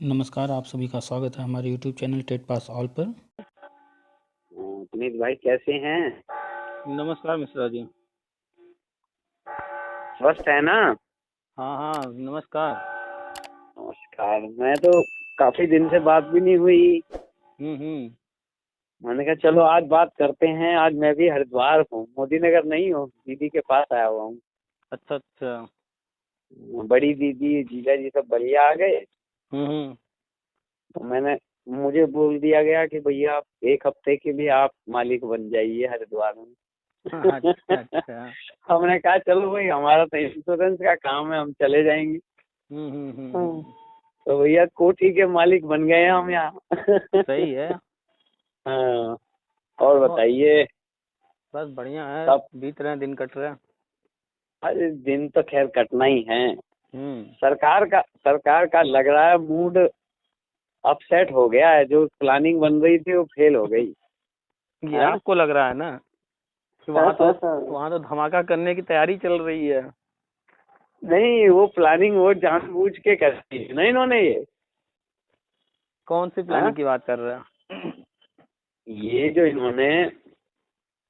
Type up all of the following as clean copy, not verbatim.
नमस्कार, आप सभी का स्वागत है हमारे YouTube channel TET pass all पर। पुनीत भाई कैसे हैं? नमस्कार मिश्रा जी। स्वस्थ है ना? हाँ हाँ, नमस्कार। नमस्कार। मैं तो काफी दिन से बात भी नहीं हुई। हम्म। मैंने कहा चलो आज बात करते हैं। आज मैं भी हरिद्वार हूँ, मोदी नगर नहीं हूँ, दीदी के पास आया हुआ हूँ। अच्छा अच्छा। बड़ी दीदी जीजा जी सब बढ़िया आ गए। हम्म। तो मुझे बोल दिया गया कि भैया आप 1 हफ्ते के लिए आप मालिक बन जाइए हरिद्वार में। अच्छा अच्छा। हमने कहा चलो भाई, हमारा तो इंश्योरेंस का काम है, हम चले जाएंगे। हाँ। तो भैया कोठी के मालिक बन गए हम यहाँ। सही है। हाँ। और बताइए। बस बढ़िया है, सब बीत रहे हैं, दिन कट रहे हैं। अरे दिन तो खैर कटना ही है। हम्म। सरकार का लग रहा है मूड अपसेट हो गया है। जो प्लानिंग बन रही थी वो फेल हो गई ये है। आपको लग रहा है ना कि वहाँ तो धमाका करने की तैयारी चल रही है। नहीं, वो प्लानिंग वो जानबूझ के करती है ना इन्होंने ये। कौन सी हाँ? प्लानिंग की बात कर रहे हैं? ये जो इन्होंने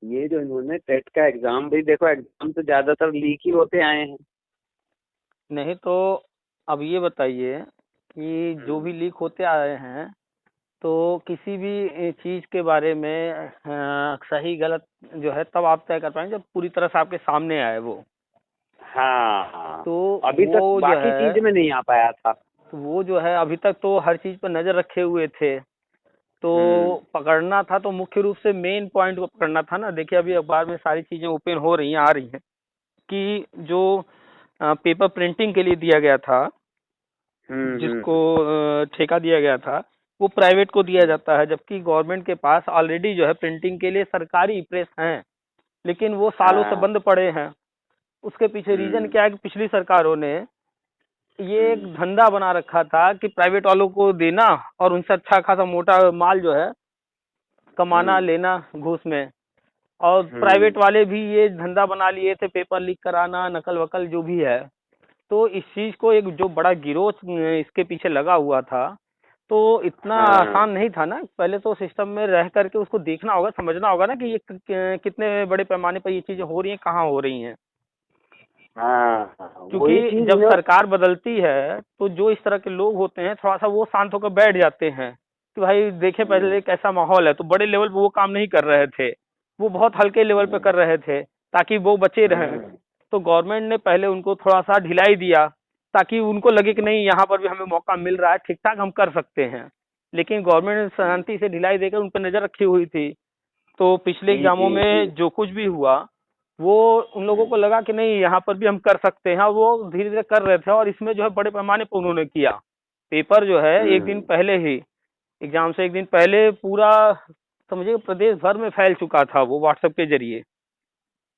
ये जो इन्होंने टेट का एग्जाम भी देखो, एग्जाम तो ज्यादातर लीक ही होते आए हैं। नहीं तो अब ये बताइए कि जो भी लीक होते आए हैं तो किसी भी चीज के बारे में सही गलत जो है तब आप तय कर पाएंगे जब पूरी तरह से आपके सामने आए वो। हाँ हाँ। तो अभी वो तक जो बाकी है चीज में नहीं आ पाया था। तो वो जो है अभी तक तो हर चीज पर नजर रखे हुए थे। तो हम्म पकड़ना था तो मुख्य रूप से मेन पॉइंट को पकड़ना था ना। देखिए अभी अखबार में सारी चीजें ओपन हो रही हैं, आ रही हैं कि जो पेपर प्रिंटिंग के लिए दिया गया था, जिसको हम्म। ठेका दिया गया था, वो प्राइवेट को दिया जाता है, जबकि गवर्नमेंट के पास ऑलरेडी जो है प्रिंटिंग के लिए सरकारी प्रेस हैं, लेकिन वो सालों से हाँ। बंद पड़े हैं। उसके पीछे रीजन हम्म क्या है कि पिछली सरकारों ने ये एक हम्म धंधा बना रखा था कि प्राइवेट वालों को देना और उनसे अच्छा खासा मोटा माल जो है कमाना, हम्म लेना घूस में। और हम्म प्राइवेट वाले भी ये धंधा बना लिए थे, पेपर लीक कराना, नकल वकल जो भी है। तो इस चीज को एक जो बड़ा गिरोह इसके पीछे लगा हुआ था, तो इतना हाँ आसान नहीं था ना। पहले तो सिस्टम में रह करके उसको देखना होगा, समझना होगा ना कि ये कितने बड़े पैमाने पर ये चीजें हो रही हैं, कहाँ हो रही हैं। हाँ हाँ, वही क्योंकि चीज जब ना। सरकार बदलती है तो जो इस तरह के लोग होते हैं थोड़ा सा वो शांत होकर बैठ जाते हैं कि भाई देखे हम्म पहले कैसा माहौल है। तो बड़े लेवल पे वो काम नहीं कर रहे थे, वो बहुत हल्के लेवल पे हम्म कर रहे थे ताकि वो बचे रहें। हम्म तो गवर्नमेंट ने पहले उनको थोड़ा सा ढिलाई दिया ताकि उनको लगे कि नहीं, यहाँ पर भी हमें मौका मिल रहा है, ठीक ठाक हम कर सकते हैं। लेकिन गवर्नमेंट ने शांति से ढिलाई देकर उन पर नजर रखी हुई थी। तो पिछले जी एग्जामों जी जी। में जो कुछ भी हुआ वो उन लोगों को हम्म लगा कि नहीं, यहाँ पर भी हम कर सकते हैं, और वो धीरे धीरे कर रहे थे। और इसमें जो है बड़े पैमाने पर उन्होंने किया। पेपर जो है एक दिन हम्म, पहले ही, एग्जाम से एक दिन पहले पूरा समझिए प्रदेश भर में फैल चुका था वो व्हाट्सएप के जरिए।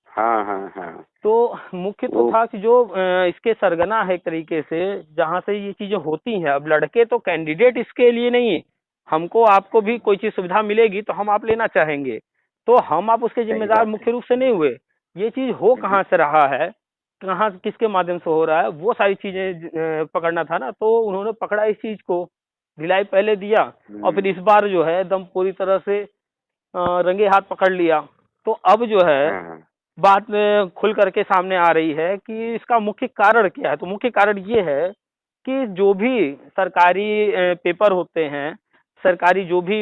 हाँ हाँ हाँ। तो मुख्य तो वो था कि जो इसके सरगना है एक तरीके से, जहाँ से ये चीजें होती हैं। अब लड़के तो कैंडिडेट इसके लिए नहीं, हमको आपको भी कोई चीज सुविधा मिलेगी तो हम आप लेना चाहेंगे, तो हम आप उसके सही जिम्मेदार बात है। मुख्य रूप से नहीं हुए। ये चीज हो हम्म कहाँ से रहा है, कहाँ किसके माध्यम से हो रहा है, वो सारी चीजें पकड़ना था ना। तो उन्होंने पकड़ा इस चीज को, ढिलाई पहले दिया, और फिर इस बार जो है एकदम पूरी तरह से रंगे हाथ पकड़ लिया। तो अब जो है हाँ हाँ। बात में खुल करके सामने आ रही है कि इसका मुख्य कारण क्या है। तो मुख्य कारण ये है कि जो भी सरकारी पेपर होते हैं, सरकारी जो भी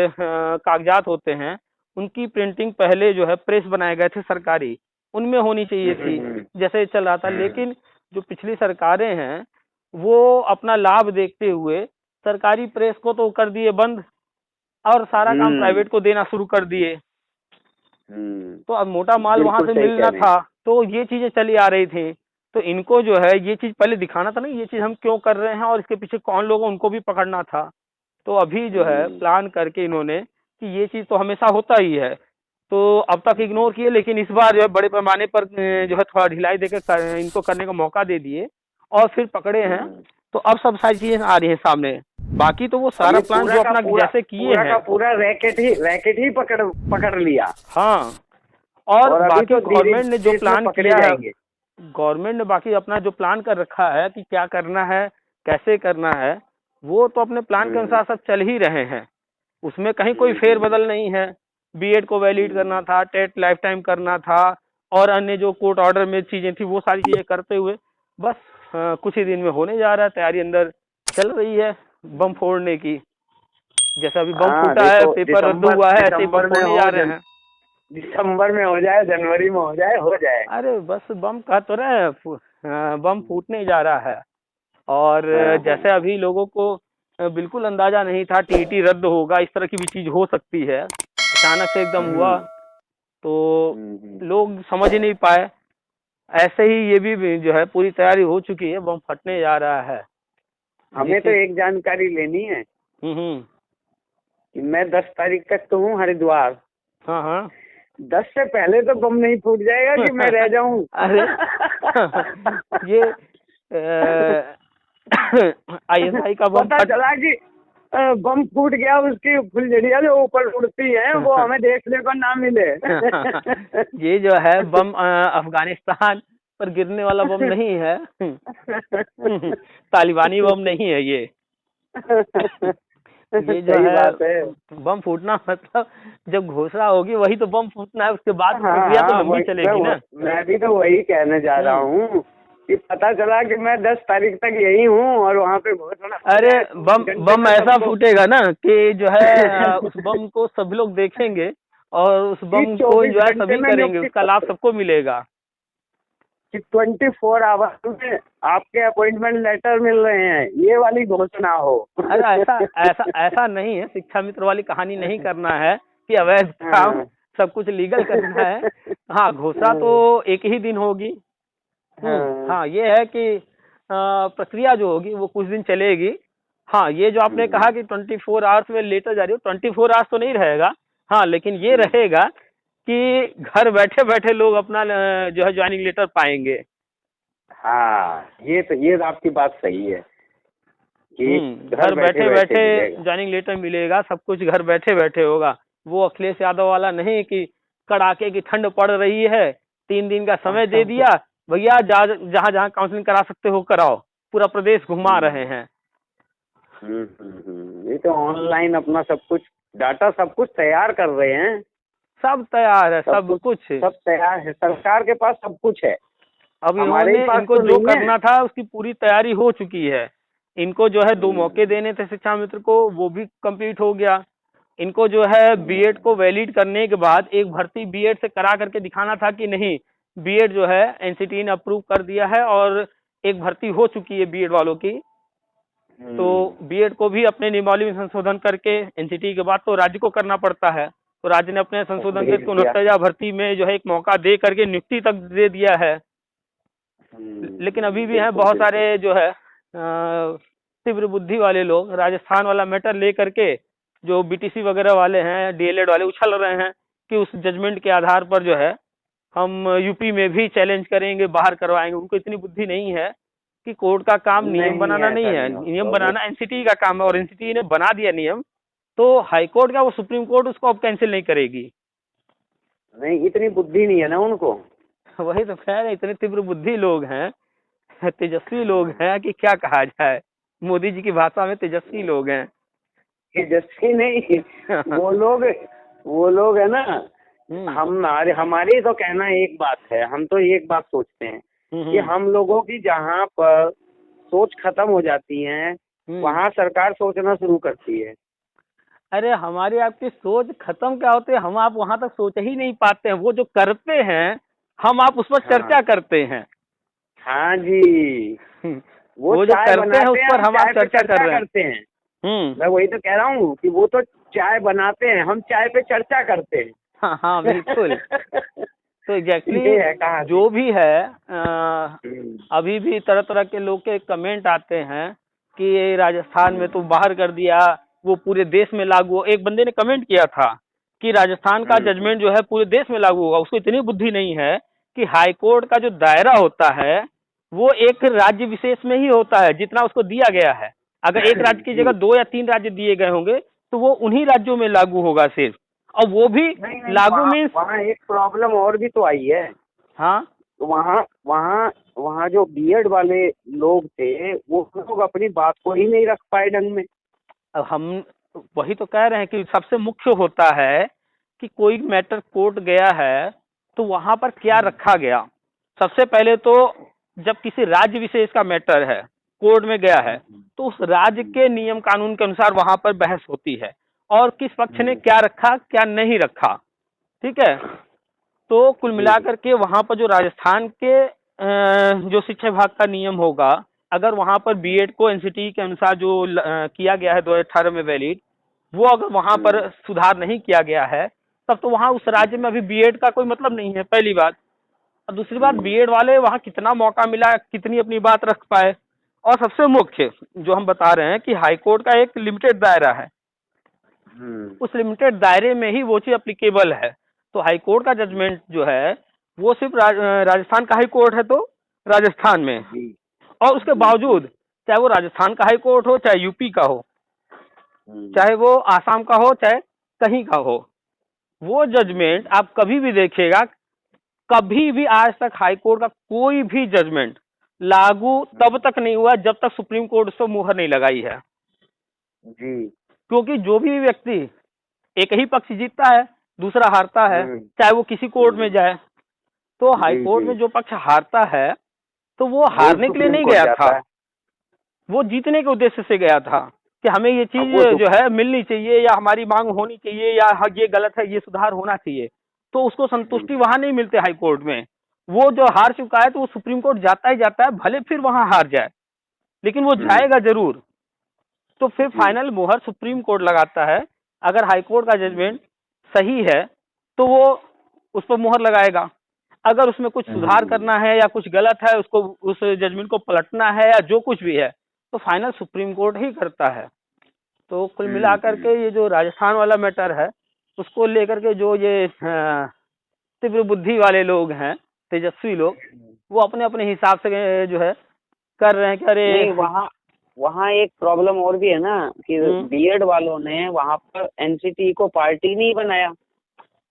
कागजात होते हैं, उनकी प्रिंटिंग पहले जो है प्रेस बनाए गए थे सरकारी, उनमें होनी चाहिए हम्म थी, हम्म जैसे चल रहा था। हम्म लेकिन जो पिछली सरकारें हैं वो अपना लाभ देखते हुए सरकारी प्रेस को तो कर दिए बंद, और सारा काम हम्म प्राइवेट को देना शुरू कर दिए। तो अब मोटा माल वहां बिल्कुल से सही कह मिलना रहे हैं। था, तो ये चीजें चली आ रही थी। तो इनको जो है ये चीज पहले दिखाना था ना, ये चीज हम क्यों कर रहे हैं और इसके पीछे कौन लोग हैं, उनको भी पकड़ना था। तो अभी जो है हम्म प्लान करके इन्होंने कि ये चीज तो हमेशा होता ही है, तो अब तक इग्नोर किए, लेकिन इस बार जो है बड़े पैमाने पर जो है थोड़ा ढिलाई देकर इनको करने का मौका दे दिए और फिर पकड़े हैं। हम्म। तो अब सब सारी चीजें आ रही हैं सामने। बाकी तो वो अब सारा ये प्लान पूरा जो का अपना पूरा जैसे किए पूरा हैं। का पूरा रैकेट ही पकड़ पकड़ लिया। हाँ, और और अभी बाकी तो धीरे गवर्नमेंट ने जो धीरे इसमें प्लान पकड़े किया है, जाएंगे। गवर्नमेंट ने बाकी अपना जो प्लान कर रखा है कि क्या करना है, कैसे करना है, वो तो अपने प्लान के अनुसार सब चल ही रहे हैं, उसमें कहीं कोई फेरबदल नहीं है। बीएड को वैलिड करना था, टेट लाइफ टाइम करना था, और अन्य जो कोर्ट ऑर्डर में चीजें थी वो सारी चीजें करते हुए बस कुछ ही दिन में होने जा रहा है। तैयारी अंदर चल रही है बम फोड़ने की। जैसा अभी बम फूटा है, पेपर रद्द हुआ है, ऐसे ही बम फोड़ने जा रहे हैं। दिसंबर में हो जाए, जनवरी में हो जाए, हो जाए। अरे बस बम कह तो रहे, बम फूटने जा रहा है। और जैसे अभी लोगों को बिल्कुल अंदाजा नहीं था टीईटी रद्द होगा, इस तरह की भी चीज हो सकती है, अचानक से एकदम हुआ तो लोग समझ ही नहीं पाए। ऐसे ही ये भी जो है पूरी तैयारी हो चुकी है, बम फटने जा रहा है। हमें तो एक जानकारी लेनी है कि मैं 10 तारीख तक तो हूँ हरिद्वार। हाँ हाँ 10 से पहले तो बम नहीं फूट जाएगा कि मैं रह जाऊं? अरे ये ISI का बम पता चला कि बम फूट गया, उसकी फुलझड़ियां जो ऊपर उड़ती हैं वो हमें देखने को ना मिले। ये जो है बम अफगानिस्तान पर गिरने वाला बम नहीं है, तालिबानी बम नहीं है ये जो है बम फूटना मतलब जब घोषणा होगी वही तो बम फूटना है, उसके बाद प्रक्रिया तो लंबी चलेगी ना। मैं भी तो वही कहने जा रहा हूँ कि पता चला कि मैं 10 तारीख तक यही हूँ और वहाँ पे घोषणा। अरे बम ऐसा फूटेगा ना कि जो है उस बम को सभी लोग देखेंगे और उस बम को एंजॉय सभी करेंगे, उसका लाभ सबको मिलेगा। कि 24 आवर्स में आपके अपॉइंटमेंट लेटर मिल रहे हैं, ये वाली घोषणा हो। अरे ऐसा नहीं है, शिक्षा मित्र वाली कहानी नहीं करना है कि अवैध काम सब कुछ लीगल करना है। हाँ घोषणा तो एक ही दिन होगी। हाँ ये है कि प्रक्रिया जो होगी वो कुछ दिन चलेगी। हाँ ये जो आपने कहा कि 24 आवर्स में लेटर जारी हो, 24 आवर्स तो नहीं रहेगा। हाँ लेकिन ये रहेगा कि घर बैठे बैठे लोग अपना जो है ज्वाइनिंग लेटर पाएंगे। हाँ ये आपकी बात सही है कि घर बैठे बैठे ज्वाइनिंग लेटर मिलेगा, सब कुछ घर बैठे बैठे होगा। वो अखिलेश यादव वाला नहीं कि कड़ाके की ठंड पड़ रही है, 3 दिन का समय दे दिया, भैया जहाँ जहाँ काउंसलिंग करा सकते हो कराओ, पूरा प्रदेश घुमा रहे हैं। ये तो ऑनलाइन अपना सब कुछ डाटा सब कुछ तैयार कर रहे हैं। सब तैयार है, सब कुछ सब तैयार है, सरकार के पास सब कुछ है। अब इनको जो करना था उसकी पूरी तैयारी हो चुकी है। इनको जो है 2 मौके देने थे शिक्षा मित्र को, वो भी कंप्लीट हो गया। इनको जो है बीएड को वैलिड करने के बाद एक भर्ती बीएड से करा करके दिखाना था कि नहीं, बीएड जो है एनसीटी ने अप्रूव कर दिया है और एक भर्ती हो चुकी है बीएड वालों की। तो बीएड को भी अपने नियमावली में संशोधन करके एनसीटी के बाद तो राज्य को करना पड़ता है, तो राज्य ने अपने संशोधन करके 69 भर्ती में जो है एक मौका दे करके नियुक्ति तक दे दिया है। लेकिन अभी भी है बहुत सारे जो है तीव्र बुद्धि वाले लोग, राजस्थान वाला मैटर ले करके जो बीटीसी वगैरह वाले हैं, डीएलएड वाले उछल रहे हैं कि उस जजमेंट के आधार पर जो है हम यूपी में भी चैलेंज करेंगे, बाहर करवाएंगे। उनको इतनी बुद्धि नहीं है कि कोर्ट का काम नियम बनाना नहीं है, नियम बनाना एनसीटी का काम है, और एनसीटी ने बना दिया नियम तो हाईकोर्ट का वो सुप्रीम कोर्ट उसको अब कैंसिल नहीं करेगी। नहीं इतनी बुद्धि नहीं है ना उनको। वही तो कह रहे, इतने तीव्र बुद्धि लोग हैं, तेजस्वी लोग हैं कि क्या कहा जाए, मोदी जी की भाषा में तेजस्वी लोग हैं। तेजस्वी नहीं वो लोग है ना, हमारी तो कहना एक बात है, हम तो एक बात सोचते हैं कि हम लोगों की जहाँ पर सोच खत्म हो जाती है वहाँ सरकार सोचना शुरू करती है। अरे हमारी आपकी सोच खत्म क्या होती है, हम आप वहाँ तक सोच ही नहीं पाते हैं। वो जो करते हैं हम आप उस पर चर्चा करते हैं। हाँ जी वो जो करते हैं उस पर हम आप चर्चा करते हैं। मैं वही तो कह रहा हूँ कि वो तो चाय बनाते हैं, हम चाय पे चर्चा करते हैं। हाँ हाँ बिल्कुल। तो एग्जैक्टली जो भी है अभी भी तरह तरह के लोग के कमेंट आते हैं कि राजस्थान में तो बाहर कर दिया, वो पूरे देश में लागू हो। एक बंदे ने कमेंट किया था कि राजस्थान का जजमेंट जो है पूरे देश में लागू होगा। उसको इतनी बुद्धि नहीं है कि हाई कोर्ट का जो दायरा होता है वो एक राज्य विशेष में ही होता है जितना उसको दिया गया है। अगर एक राज्य की जगह 2 या 3 राज्य दिए गए होंगे तो वो उन्हीं राज्यों में लागू होगा सिर्फ, और वो भी लागू मीन्स वहाँ एक प्रॉब्लम और भी तो आई है। हाँ तो वहाँ वहाँ जो बीएड वाले लोग थे वो लोग अपनी बात को ही नहीं रख पाए ढंग में। अब हम वही तो कह रहे हैं कि सबसे मुख्य होता है कि कोई मैटर कोर्ट गया है तो वहां पर क्या रखा गया। सबसे पहले तो जब किसी राज्य विशेष का मैटर है, कोर्ट में गया है, तो उस राज्य के नियम कानून के अनुसार वहां पर बहस होती है और किस पक्ष ने क्या रखा क्या नहीं रखा। ठीक है, तो कुल मिलाकर के वहां पर जो राजस्थान के जो शिक्षा विभाग का नियम होगा, अगर वहां पर बीएड को एनसीटी के अनुसार जो किया गया है 2018 में वैलिड, वो अगर वहां पर सुधार नहीं किया गया है तब तो वहां उस राज्य में अभी बीएड का कोई मतलब नहीं है, पहली बात। और दूसरी बात, बीएड वाले वहां कितना मौका मिला, कितनी अपनी बात रख पाए। और सबसे मुख्य जो हम बता रहे हैं कि हाईकोर्ट का एक लिमिटेड दायरा है, उस लिमिटेड दायरे में ही वो चीज अप्लीकेबल है। तो हाईकोर्ट का जजमेंट जो है वो सिर्फ राजस्थान का हाई कोर्ट है, तो राजस्थान में, और उसके बावजूद चाहे वो राजस्थान का हाई कोर्ट हो, चाहे यूपी का हो, चाहे वो आसाम का हो, चाहे कहीं का हो, वो जजमेंट आप कभी भी देखिएगा, कभी भी आज तक हाई कोर्ट का कोई भी जजमेंट लागू तब तक नहीं हुआ जब तक सुप्रीम कोर्ट उस पर मुहर नहीं लगाई है जी। क्योंकि जो भी व्यक्ति, एक ही पक्ष जीतता है, दूसरा हारता है, चाहे वो किसी कोर्ट में जाए। तो हाई कोर्ट में जो पक्ष हारता है तो वो हारने के लिए नहीं गया था, वो जीतने के उद्देश्य से गया था कि हमें ये चीज जो है मिलनी चाहिए, या हमारी मांग होनी चाहिए, या ये गलत है, ये सुधार होना चाहिए। तो उसको संतुष्टि वहां नहीं मिलते हाई कोर्ट में। वो जो हार चुका है तो वो सुप्रीम कोर्ट जाता ही जाता है, भले फिर वहां हार जाए, लेकिन वो जाएगा जरूर। तो फिर फाइनल मुहर सुप्रीम कोर्ट लगाता है। अगर हाई कोर्ट का जजमेंट सही है तो वो उस पर मुहर लगाएगा, अगर उसमें कुछ सुधार करना है या कुछ गलत है, उसको उस जजमेंट को पलटना है या जो कुछ भी है, तो फाइनल सुप्रीम कोर्ट ही करता है। तो कुल मिलाकर के ये जो राजस्थान वाला मैटर है, उसको लेकर के जो ये तीव्र बुद्धि वाले लोग हैं, तेजस्वी लोग, वो अपने अपने हिसाब से जो है कर रहे हैं कि अरे वहाँ एक प्रॉब्लम और भी है ना कि बीएड वालों ने वहाँ पर एनसीटी को पार्टी नहीं बनाया।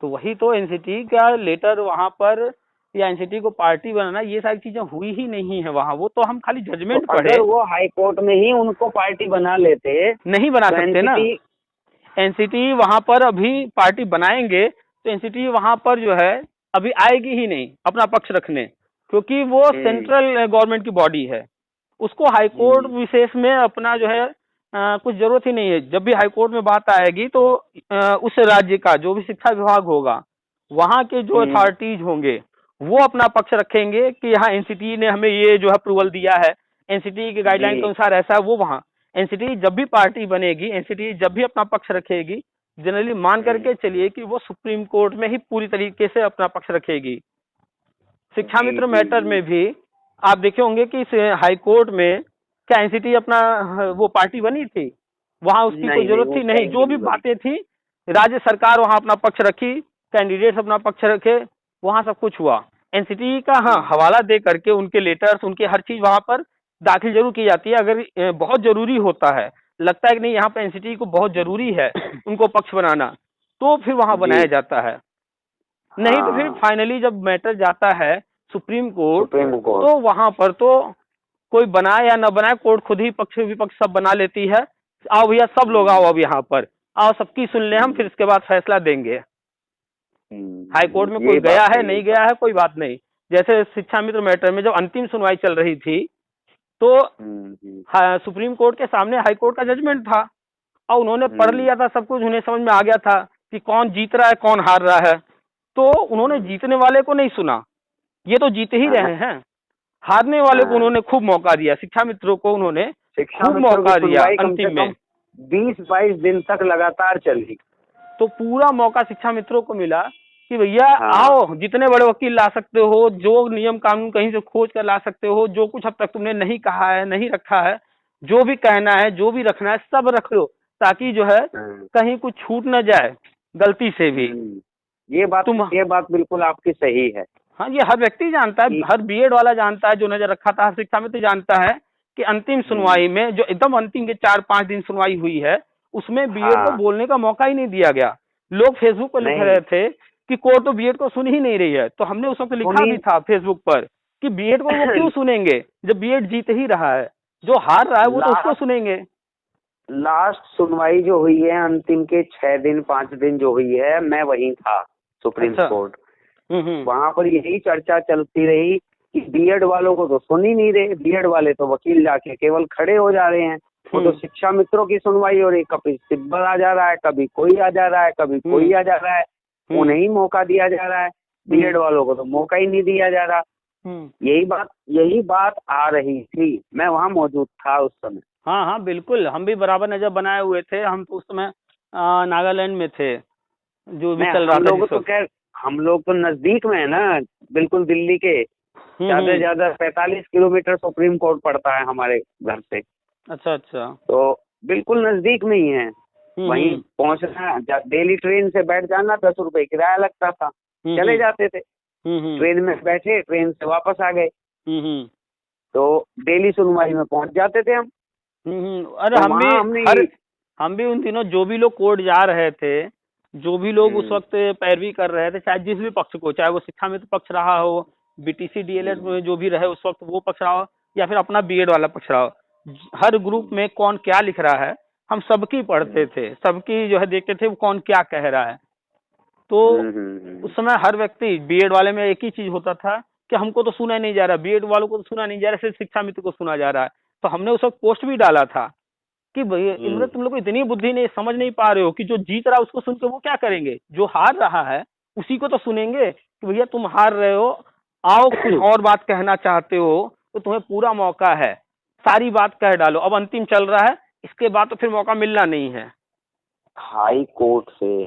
तो वही तो, एनसीटी का लेटर वहाँ पर या एनसीटी को पार्टी बनाना, ये सारी चीजें हुई ही नहीं है वहाँ। वो तो हम खाली जजमेंट तो पढ़े। अगर वो हाई कोर्ट में ही उनको पार्टी बना लेते, नहीं बना सकते ना। एनसीटी वहाँ पर अभी पार्टी बनाएंगे तो एनसीटी वहाँ पर जो है अभी आएगी ही नहीं अपना पक्ष रखने, क्योंकि वो सेंट्रल गवर्नमेंट की बॉडी है। उसको हाई कोर्ट विशेष में अपना जो है कुछ जरूरत ही नहीं है। जब भी हाई कोर्ट में बात आएगी तो उस राज्य का जो भी शिक्षा विभाग होगा, वहाँ के जो अथॉरिटीज होंगे, वो अपना पक्ष रखेंगे कि यहाँ एनसीटी ने हमें ये जो है अप्रूवल दिया है, एनसीटी के गाइडलाइन के अनुसार ऐसा है। वो वहाँ एनसीटी जब भी पार्टी बनेगी, एनसीटी जब भी अपना पक्ष रखेगी, जनरली मान करके चलिए कि वो सुप्रीम कोर्ट में ही पूरी तरीके से अपना पक्ष रखेगी। शिक्षा मित्र मैटर में भी आप देखे होंगे कि हाई कोर्ट में क्या एनसीटी अपना वो पार्टी बनी थी, वहां उसकी कोई जरूरत थी नहीं। जो भी बातें थी, राज्य सरकार वहां अपना पक्ष रखी, कैंडिडेट्स अपना पक्ष रखे, वहां सब कुछ हुआ। एनसीटी का हाँ हवाला दे करके उनके लेटर्स, उनके हर चीज वहां पर दाखिल जरूर की जाती है। अगर बहुत जरूरी होता है, लगता है कि नहीं यहाँ पे एनसीटी को बहुत जरूरी है उनको पक्ष बनाना, तो फिर वहां बनाया जाता है। नहीं तो फिर फाइनली जब मैटर जाता है सुप्रीम कोर्ट, तो वहां पर तो कोई बनाए या न बनाए, कोर्ट खुद ही पक्ष विपक्ष सब बना लेती है। आओ भैया सब लोग आओ, अब यहाँ पर आओ, सबकी सुन ले हम, फिर इसके बाद फैसला देंगे। हाई कोर्ट में कोई गया है नहीं गया है कोई बात नहीं। जैसे शिक्षा मित्र मैटर में जब अंतिम सुनवाई चल रही थी तो सुप्रीम कोर्ट के सामने हाई कोर्ट का जजमेंट था और उन्होंने पढ़ लिया था सब कुछ, उन्हें समझ में आ गया था कि कौन जीत रहा है कौन हार रहा है। तो उन्होंने जीतने वाले को नहीं सुना, ये तो जीत ही रहे हैं। हारने वाले को उन्होंने खूब मौका दिया, शिक्षा मित्रों को उन्होंने खूब मौका दिया। अंतिम में 20-22 दिन तक लगातार चली, तो पूरा मौका शिक्षा मित्रों को मिला कि भैया आओ, जितने बड़े वकील ला सकते हो, जो नियम कानून कहीं से खोज कर ला सकते हो, जो कुछ अब तक तुमने नहीं कहा है नहीं रखा है, जो भी कहना है जो भी रखना है सब रख लो, ताकि जो है कहीं कुछ छूट न जाए गलती से भी। ये बात बिल्कुल आपकी सही है। हाँ, ये हर व्यक्ति जानता है, हर बीएड वाला जानता है, जो नजर रखा था, हर शिक्षा मित्र जानता है कि अंतिम सुनवाई में जो एकदम अंतिम के 4-5 दिन सुनवाई हुई है, उसमें बीएड को बोलने का मौका ही नहीं दिया गया। लोग फेसबुक पर लिख रहे थे कि कोर्ट तो बीएड को सुन ही नहीं रही है, तो हमने उस वक्त लिखा भी था फेसबुक पर कि बीएड को वो क्यों सुनेंगे जब बीएड जीत ही रहा है, जो हार रहा है वो तो उसको सुनेंगे। लास्ट सुनवाई जो हुई है अंतिम के 6 दिन 5 दिन जो हुई है, मैं वहीं था सुप्रीम कोर्ट। वहां पर यही चर्चा चलती रही कि बीएड वालों को तो सुन ही नहीं रहे, बीएड वाले तो वकील जाके केवल खड़े हो जा रहे हैं, वो तो शिक्षा मित्रों की सुनवाई हो रही, कभी सिब्बल आ जा रहा है, कभी कोई आ जा रहा है, कभी कोई आ जा रहा है, उन्हें मौका दिया जा रहा है, बीएड वालों को तो मौका ही नहीं दिया जा रहा। यही बात आ रही थी, मैं वहाँ मौजूद था उस समय। हाँ हाँ बिल्कुल, हम भी बराबर नजर बनाए हुए थे, हम तो उस समय नागालैंड में थे, जो भी चल रहा था। तो खैर हम लोग तो नजदीक में है ना, बिल्कुल दिल्ली के ज्यादा से ज्यादा 45 किलोमीटर सुप्रीम कोर्ट पड़ता है हमारे घर से। अच्छा अच्छा, तो बिल्कुल नजदीक में ही है, वहीं पहुंचना, डेली ट्रेन से बैठ जाना, 10 रुपए किराया लगता था, चले जाते थे, ट्रेन में बैठे, ट्रेन से वापस आ गए, तो डेली सुनवाई में पहुंच जाते थे हम। अरे तो हम भी उन दिनों जो भी लोग कोर्ट जा रहे थे, जो भी लोग उस वक्त पैरवी कर रहे थे, चाहे जिस भी पक्ष को, चाहे वो शिक्षा मित्र पक्ष रहा हो, बीटीसी डीएलएड में जो भी रहे उस वक्त वो पक्ष रहा हो, या फिर अपना बीएड वाला पक्ष रहा हो, हर ग्रुप में कौन क्या लिख रहा है हम सबकी पढ़ते थे, सबकी जो है देखते थे वो कौन क्या कह रहा है। तो उस समय हर व्यक्ति, बीएड वाले में एक ही चीज होता था कि हमको तो सुना नहीं जा रहा, बीएड वालों को तो सुना नहीं जा रहा, सिर्फ शिक्षा मित्र को सुना जा रहा है। तो हमने उस वक्त पोस्ट भी डाला था कि भैया इमरन, तुम लोग को इतनी बुद्धि नहीं, समझ नहीं पा रहे हो कि जो जीत रहा है उसको सुन के वो क्या करेंगे, जो हार रहा है उसी को तो सुनेंगे कि भैया तुम हार रहे हो, आओ कुछ और बात कहना चाहते हो तो तुम्हें पूरा मौका है, सारी बात कह डालो, अब अंतिम चल रहा है, इसके बाद तो फिर मौका मिलना नहीं है। हाई कोर्ट से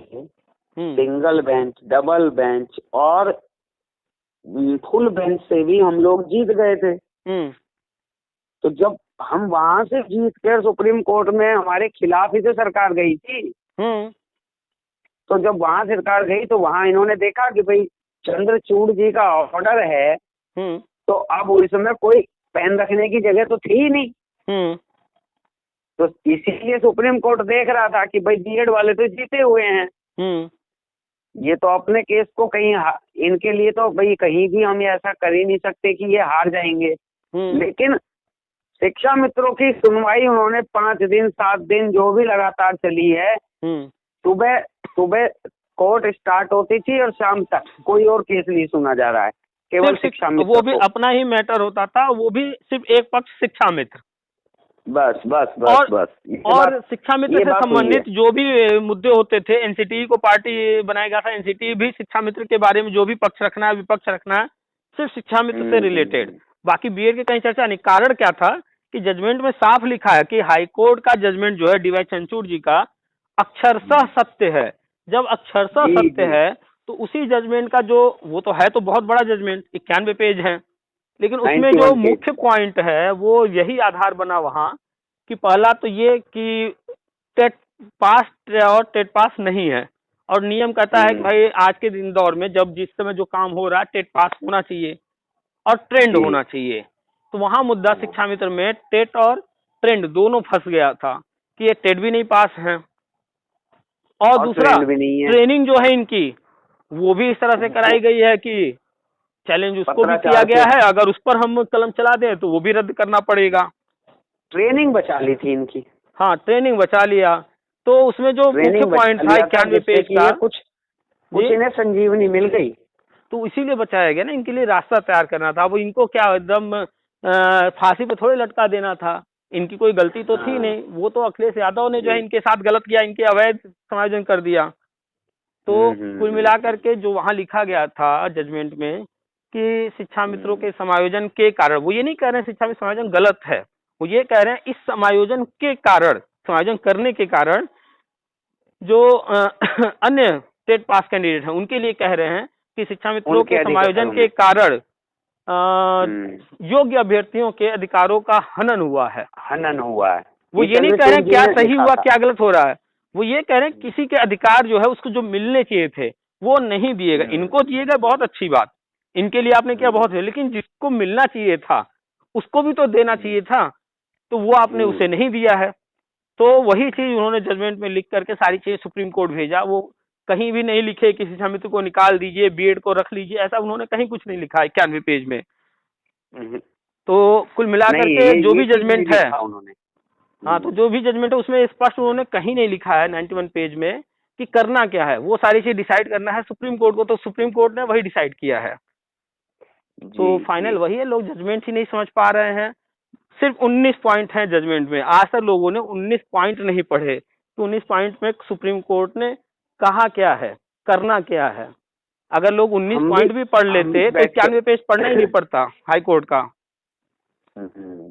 सिंगल बेंच, डबल बेंच और फुल बेंच से भी हम लोग जीत गए थे। तो जब हम वहां से जीत कर सुप्रीम कोर्ट में हमारे खिलाफ ही तो सरकार गई थी। तो जब वहां सरकार गई तो वहां इन्होंने देखा कि भाई चंद्रचूड़ जी का ऑर्डर है, तो अब इसमें कोई पेन रखने की जगह तो थी ही नहीं। तो इसीलिए सुप्रीम कोर्ट देख रहा था कि भाई बीएड वाले तो जीते हुए हैं, ये तो अपने केस को कहीं, इनके लिए तो भाई कहीं भी हम ऐसा कर ही नहीं सकते कि ये हार जाएंगे। लेकिन शिक्षा मित्रों की सुनवाई उन्होंने 5 दिन 7 दिन जो भी लगातार चली है, सुबह सुबह कोर्ट स्टार्ट होती थी और शाम तक कोई और केस नहीं सुना जा रहा है, केवल शिक्षा मित्र, वो भी अपना ही मैटर होता था, वो भी सिर्फ एक पक्ष शिक्षा मित्र, बस बस बस बस। और शिक्षा मित्र से संबंधित जो भी मुद्दे होते थे, एनसीटी को पार्टी बनाया गया था, एनसीटी भी शिक्षा मित्र के बारे में जो भी पक्ष रखना है, विपक्ष रखना है, सिर्फ शिक्षा मित्र से रिलेटेड, बाकी बीएड की कहीं चर्चा नहीं। कारण क्या था कि जजमेंट में साफ लिखा है कि हाईकोर्ट का जजमेंट जो है डीवाई चंद्रचूड़ जी का अक्षरशः सत्य है। जब अक्षरशः सत्य है तो उसी जजमेंट का जो, वो तो है तो बहुत बड़ा जजमेंट, 91 पेज है, लेकिन उसमें जो मुख्य पॉइंट है वो यही आधार बना वहां कि पहला तो ये कि टेट पास और टेट पास नहीं है, और नियम कहता है कि भाई आज के दिन दौर में जब जिस समय जो काम हो रहा है टेट पास होना चाहिए और ट्रेंड होना चाहिए। तो वहां मुद्दा शिक्षा मित्र में टेट और ट्रेंड दोनों फंस गया था कि ये टेट भी नहीं पास है और दूसरा ट्रेनिंग जो है इनकी वो भी इस तरह से कराई गई है कि चैलेंज उसको भी किया गया है, अगर उस पर हम कलम चला दें तो वो भी रद्द करना पड़ेगा। ट्रेनिंग बचा ली थी इनकी, हाँ ट्रेनिंग बचा लिया। तो उसमें जो मुख्य पॉइंट था 91 पेज का, कुछ इन्हें संजीवनी मिल गई, तो इसीलिए बचाया गया ना, इनके लिए रास्ता तैयार करना था। वो इनको क्या एकदम फांसी पे थोड़े लटका देना था, इनकी कोई गलती तो थी नहीं, वो तो अखिलेश यादव ने जो है इनके साथ गलत किया, इनके अवैध समायोजन कर दिया। तो कुल मिलाकर के जो वहां लिखा गया था जजमेंट में कि शिक्षा मित्रों के समायोजन के कारण, वो ये नहीं कह रहे हैं शिक्षा मित्र समायोजन गलत है, वो ये कह रहे हैं इस समायोजन के कारण, समायोजन करने के कारण जो अन्य टेट पास कैंडिडेट हैं उनके लिए कह रहे हैं कि शिक्षा मित्रों के समायोजन के कारण योग्य अभ्यर्थियों के अधिकारों का हनन हुआ है। वो ये नहीं कह रहे हैं क्या सही हुआ क्या गलत हो रहा है, वो ये कह रहे हैं किसी के अधिकार जो है उसको जो मिलने चाहिए थे वो नहीं दिए गए। इनको दिए गए बहुत अच्छी बात, इनके लिए आपने किया बहुत है, लेकिन जिसको मिलना चाहिए था उसको भी तो देना चाहिए था, तो वो आपने उसे नहीं दिया है। तो वही चीज उन्होंने जजमेंट में लिख करके सारी चीजें सुप्रीम कोर्ट भेजा। वो कहीं भी नहीं लिखे कि शिक्षा मित्र को निकाल दीजिए, बीएड को रख लीजिए, ऐसा उन्होंने कहीं कुछ नहीं लिखा है 91 पेज में। हम्म। तो कुल मिलाकर नहीं, के जो भी चीज़ नहीं जजमेंट है, लिखा उन्होंने। हाँ, तो जो भी जजमेंट है उसमें स्पष्ट उन्होंने कहीं नहीं लिखा है 91 पेज में कि करना क्या है। वो सारी चीज डिसाइड करना है सुप्रीम कोर्ट को, तो सुप्रीम कोर्ट ने वही डिसाइड किया है। जी तो जी। फाइनल वही है, लोग जजमेंट ही नहीं समझ पा रहे हैं। सिर्फ 19 पॉइंट हैं जजमेंट में, आज तक लोगों ने 19 पॉइंट नहीं पढ़े। तो 19 पॉइंट में सुप्रीम कोर्ट ने कहा क्या है, करना क्या है। अगर लोग 19 हम भी पॉइंट भी पढ़ हम भी लेते तो बैठ के 91 पेज पढ़ना ही नहीं पड़ता हाई कोर्ट का। हम्म।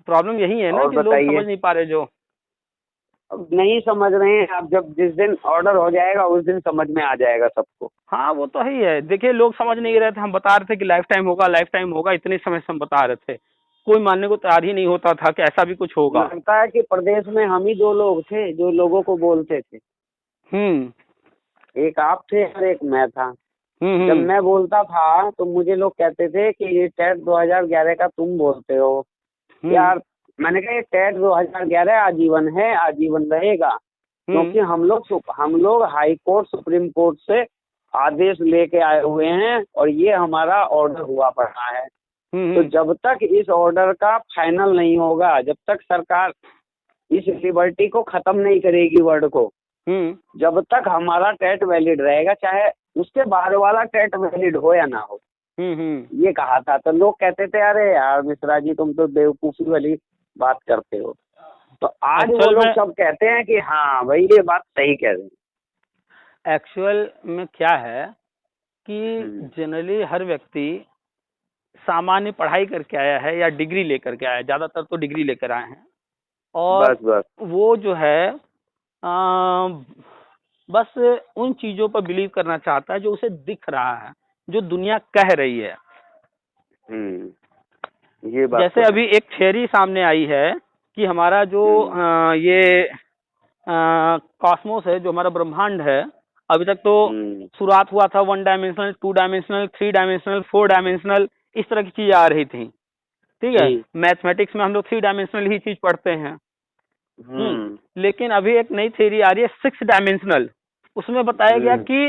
प्रॉब्लम यही है ना और कि लोग बताइए। समझ नहीं पा रहे जो। अब नहीं समझ रहे हैं, अब जब जिस दिन ऑर्डर हो जाएगा उस दिन समझ में आ जाएगा सबको। हाँ वो तो ही है। देखिए लोग समझ नहीं रहे थे, हम बता रहे थे कि लाइफ टाइम होगा, लाइफ टाइम होगा, इतने समय से हम बता रहे थे। कोई मानने को तैयार ही नहीं होता था कि ऐसा भी कुछ होगा। लगता है कि प्रदेश में हम ही 2 लोग थे जो लोगों को बोलते थे। हम्म एक आप थे और एक मैं था। जब हम्म। मैं बोलता था तो मुझे लोग कहते थे कि ये टेट 2011 का तुम बोलते हो हम्म यार। मैंने कहा ये टेट 2011 आजीवन है, आजीवन रहेगा। हम्म क्योंकि हम लोग हाई कोर्ट सुप्रीम कोर्ट से आदेश लेके आए हुए हैं और ये हमारा ऑर्डर हुआ पड़ा है। तो हम्म जब तक इस ऑर्डर का फाइनल नहीं होगा, जब तक सरकार इस लिबर्टी को खत्म नहीं करेगी वर्ड को, जब तक हमारा टेट वैलिड रहेगा, चाहे उसके बाद वाला टेट वैलिड हो या ना हो। ये कहा था। तो लोग कहते थे अरे यार मिश्रा जी तुम तो बेवकूफी वाली बात करते हो। तो आज वो एक्चुअल लोग में सब कहते हैं कि हाँ भाई ये बात सही कह रहे हैं। एक्चुअल में क्या है कि जनरली हर व्यक्ति सामान्य पढ़ाई करके आया है या डिग्री लेकर के आया है, ज्यादातर तो डिग्री लेकर आए हैं। और बस बस। वो जो है बस उन चीजों पर बिलीव करना चाहता है जो उसे दिख रहा है, जो दुनिया कह रही है। ये बात जैसे तो अभी एक थ्योरी सामने आई है कि हमारा जो ये कॉस्मोस है, जो हमारा ब्रह्मांड है, अभी तक तो शुरुआत हुआ था 1 डायमेंशनल, 2 डायमेंशनल, 3 डायमेंशनल, 4 डायमेंशनल, इस तरह की चीजें आ रही थी। ठीक है, जी। मैथमेटिक्स में हम लोग 3 डायमेंशनल ही चीज पढ़ते हैं। लेकिन अभी एक नई थ्योरी आ रही है 6 डायमेंशनल। उसमें बताया गया कि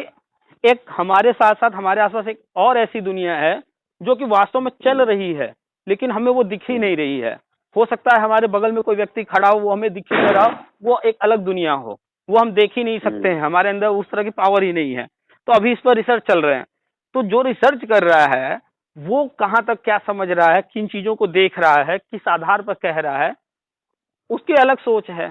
एक हमारे साथ साथ हमारे आसपास एक और ऐसी दुनिया है जो कि वास्तव में चल रही है, लेकिन हमें वो दिख ही नहीं रही है। हो सकता है हमारे बगल में कोई व्यक्ति खड़ा हो, वो हमें दिख ही नहीं रहा हो, वो एक अलग दुनिया हो, वो हम देख ही नहीं सकते हैं, हमारे अंदर उस तरह की पावर ही नहीं है। तो अभी इस पर रिसर्च चल रहे हैं। तो जो रिसर्च कर रहा है वो कहाँ तक क्या समझ रहा है, किन चीजों को देख रहा है, किस आधार पर कह रहा है, उसकी अलग सोच है।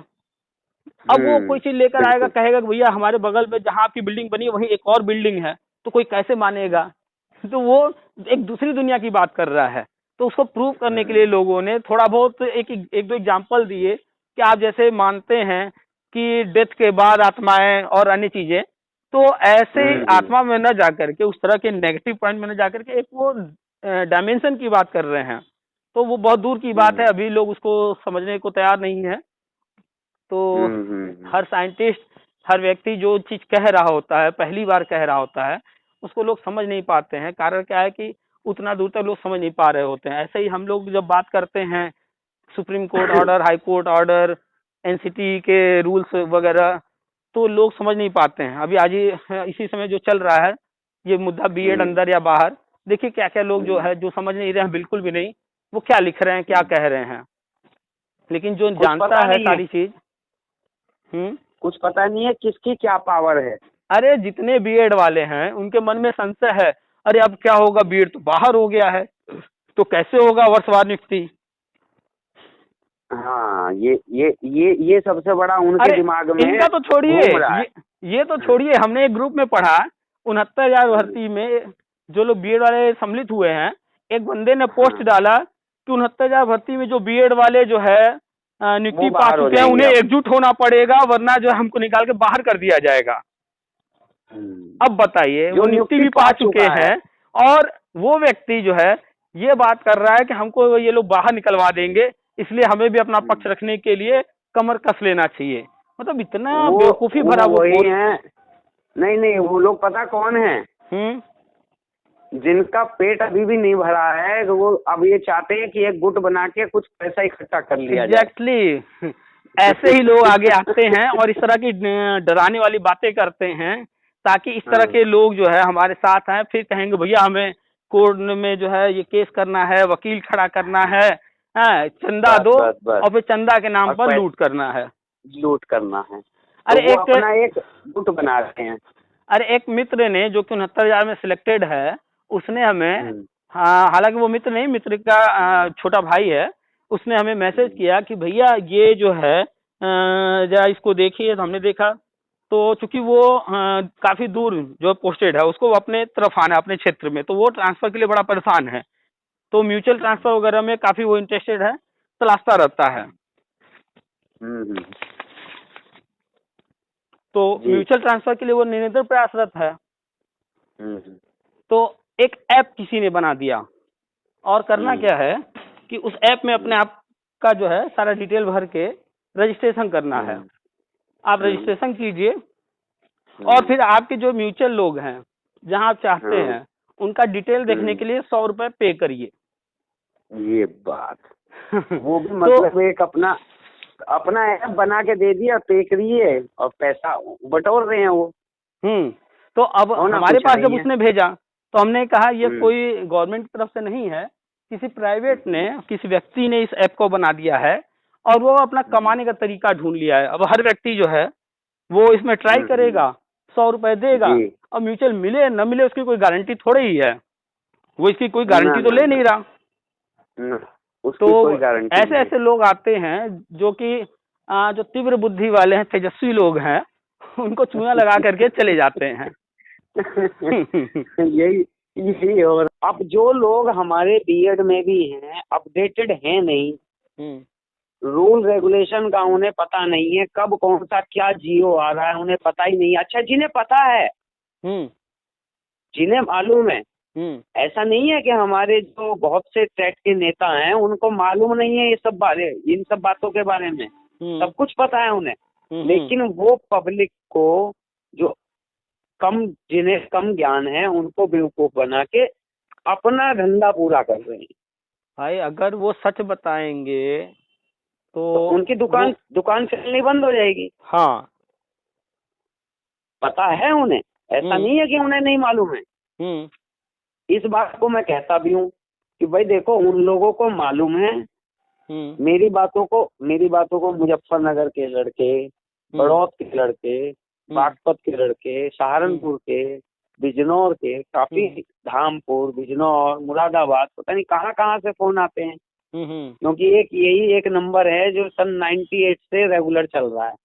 अब वो कोई चीज लेकर आएगा, बिल्कुल। कहेगा कि भैया हमारे बगल में जहाँ आपकी बिल्डिंग बनी है वहीं एक और बिल्डिंग है, तो कोई कैसे मानेगा। तो वो एक दूसरी दुनिया की बात कर रहा है। तो उसको प्रूव करने के लिए लोगों ने थोड़ा बहुत एक दो एग्जाम्पल दिए कि आप जैसे मानते हैं कि डेथ के बाद आत्माएं और अन्य चीजें, तो ऐसे आत्मा में न जाकर के, उस तरह के नेगेटिव पॉइंट में न जाकर के एक वो डायमेंशन की बात कर रहे हैं। तो वो बहुत दूर की बात है, अभी लोग उसको समझने को तैयार नहीं है। तो हर साइंटिस्ट, हर व्यक्ति जो चीज कह रहा होता है, पहली बार कह रहा होता है, उसको लोग समझ नहीं पाते हैं। कारण क्या है कि उतना दूर तक लोग समझ नहीं पा रहे होते हैं। ऐसे ही हम लोग जब बात करते हैं supreme court order, high court order, NCT के रूल्स वगैरह, तो लोग समझ नहीं पाते हैं। अभी आज ही इसी समय जो चल रहा है ये मुद्दा बीएड अंदर या बाहर, देखिए क्या क्या लोग जो है जो समझ नहीं रहे हैं बिल्कुल भी नहीं, वो क्या लिख रहे हैं, क्या कह रहे हैं। लेकिन जो जानता है सारी चीज, कुछ पता नहीं है किसकी क्या पावर है। अरे जितने बीएड वाले हैं उनके मन में संशय है, अरे अब क्या होगा, बीएड तो बाहर हो गया है, तो कैसे होगा वर्षवार नियुक्ति। हाँ ये सबसे बड़ा उनके दिमाग में इनका तो छोड़िए, ये तो छोड़िए, हमने एक ग्रुप में पढ़ा 69,000 भर्ती में जो लोग बीएड वाले सम्मिलित हुए हैं, एक बंदे ने पोस्ट डाला कि 69,000 भर्ती में जो बीएड वाले जो है नियुक्ति पा चुके हैं उन्हें एकजुट होना पड़ेगा, वरना जो है हमको निकाल के बाहर कर दिया जाएगा। अब बताइए, वो नियुक्ति भी पा चुके हैं और वो व्यक्ति जो है ये बात कर रहा है कि हमको ये लोग बाहर निकलवा देंगे, इसलिए हमें भी अपना पक्ष रखने के लिए कमर कस लेना चाहिए। मतलब इतना बेवकूफी भरा वो वही है। नहीं वो लोग पता कौन है, जिनका पेट अभी भी नहीं भरा है, तो वो अब ये चाहते हैं कि एक गुट बना के कुछ पैसा इकट्ठा कर लिया जाए। एग्जैक्टली ऐसे ही लोग आगे आते हैं और इस तरह की डराने वाली बातें करते हैं, ताकि इस तरह के लोग जो है हमारे साथ हैं, फिर कहेंगे भैया हमें कोर्ट में जो है ये केस करना है, वकील खड़ा करना है, चंदा बस दो, बस बस और फिर चंदा के नाम और पर लूट करना है। लूट करना है, तो अरे वो एक अपना एक गुट बना रहे हैं। अरे एक मित्र ने जो कि 69,000 में सिलेक्टेड है, उसने हमें, हम्म, हाँ हालांकि वो मित्र नहीं, मित्र का छोटा भाई है, उसने हमें मैसेज हम्म, किया कि भैया ये जो है जरा इसको देखिए। तो हमने देखा, तो चूंकि वो काफी दूर जो पोस्टेड है, उसको वो अपने तरफ आना है, अपने क्षेत्र में, तो वो ट्रांसफर के लिए बड़ा परेशान है। तो म्यूचुअल ट्रांसफर वगैरह में काफी वो इंटरेस्टेड है, तलाशता रहता है। हम्म, तो जी, म्यूचुअल ट्रांसफर के लिए वो निरंतर प्रयासरत है। हम्म, तो एक ऐप किसी ने बना दिया, और करना हम्म, क्या है कि उस ऐप में अपने हम्म, आप का जो है सारा डिटेल भर के रजिस्ट्रेशन करना है। हम्म, आप हम्म, रजिस्ट्रेशन कीजिए, और हम्म, फिर आपके जो म्यूचुअल लोग हैं, जहां आप चाहते हाँ, हैं, उनका डिटेल देखने हम्म, के लिए 100 रुपए पे करिए। ये बात, वो भी तो मतलब एक अपना अपना ऐप बना के दे दिया, पे करिए और पैसा बटोर रहे हैं वो, तो अब होना हमारे कुछ पास जब नहीं है। उसने भेजा, तो हमने कहा ये हम्म, कोई गवर्नमेंट की तरफ से नहीं है, किसी प्राइवेट ने, हम्म, किसी व्यक्ति ने इस ऐप को बना दिया है, और वो अपना हम्म, कमाने का तरीका ढूंढ लिया है। अब हर व्यक्ति जो है वो इसमें ट्राई हम्म, करेगा, 100 रुपए देगा, जी, और म्यूचुअल मिले न मिले उसकी कोई गारंटी थोड़ी ही है, वो इसकी कोई ना गारंटी तो ना ले ना नहीं रहा। ना, उसकी तो कोई गारंटी ऐसे नहीं ऐसे लोग आते हैं जो कि जो तीव्र बुद्धि वाले हैं, तेजस्वी लोग हैं, उनको चूना लगा करके चले जाते हैं। यही यही, और अब जो लोग हमारे बीएड में भी हैं, अपडेटेड हैं नहीं, हम्म रूल रेगुलेशन का उन्हें पता नहीं है, कब कौन सा क्या जियो आ रहा है उन्हें पता ही नहीं है। अच्छा, जिन्हें पता है, हम्म जिन्हें मालूम है, हम्म ऐसा नहीं है कि हमारे जो बहुत से ट्रैक के नेता हैं उनको मालूम नहीं है ये सब बारे, इन सब बातों के बारे में हम्म सब कुछ पता है उन्हें, हम्म लेकिन वो पब्लिक को, जो कम, जिन्हें कम ज्ञान है, उनको बेवकूफ बना के अपना धंधा पूरा कर रहे हैं। भाई अगर वो सच बताएंगे तो तो उनकी वो, दुकान दुकान चलनी बंद हो जाएगी। हाँ, पता है उन्हें, ऐसा हम्म नहीं है कि उन्हें नहीं मालूम है। हम्म इस बात को मैं कहता भी हूँ कि भाई देखो, उन लोगों को मालूम है। हम्म मेरी बातों को मुजफ्फरनगर के लड़के, हम्म बड़ौद के लड़के, हम्म बागपत के लड़के, हम्म सहारनपुर के, बिजनौर के, काफी, हम्म धामपुर, बिजनौर, मुरादाबाद, पता नहीं कहाँ कहाँ से फोन आते हैं, हम्म। क्योंकि एक यही एक नंबर है जो सन 98 से रेगुलर चल रहा है,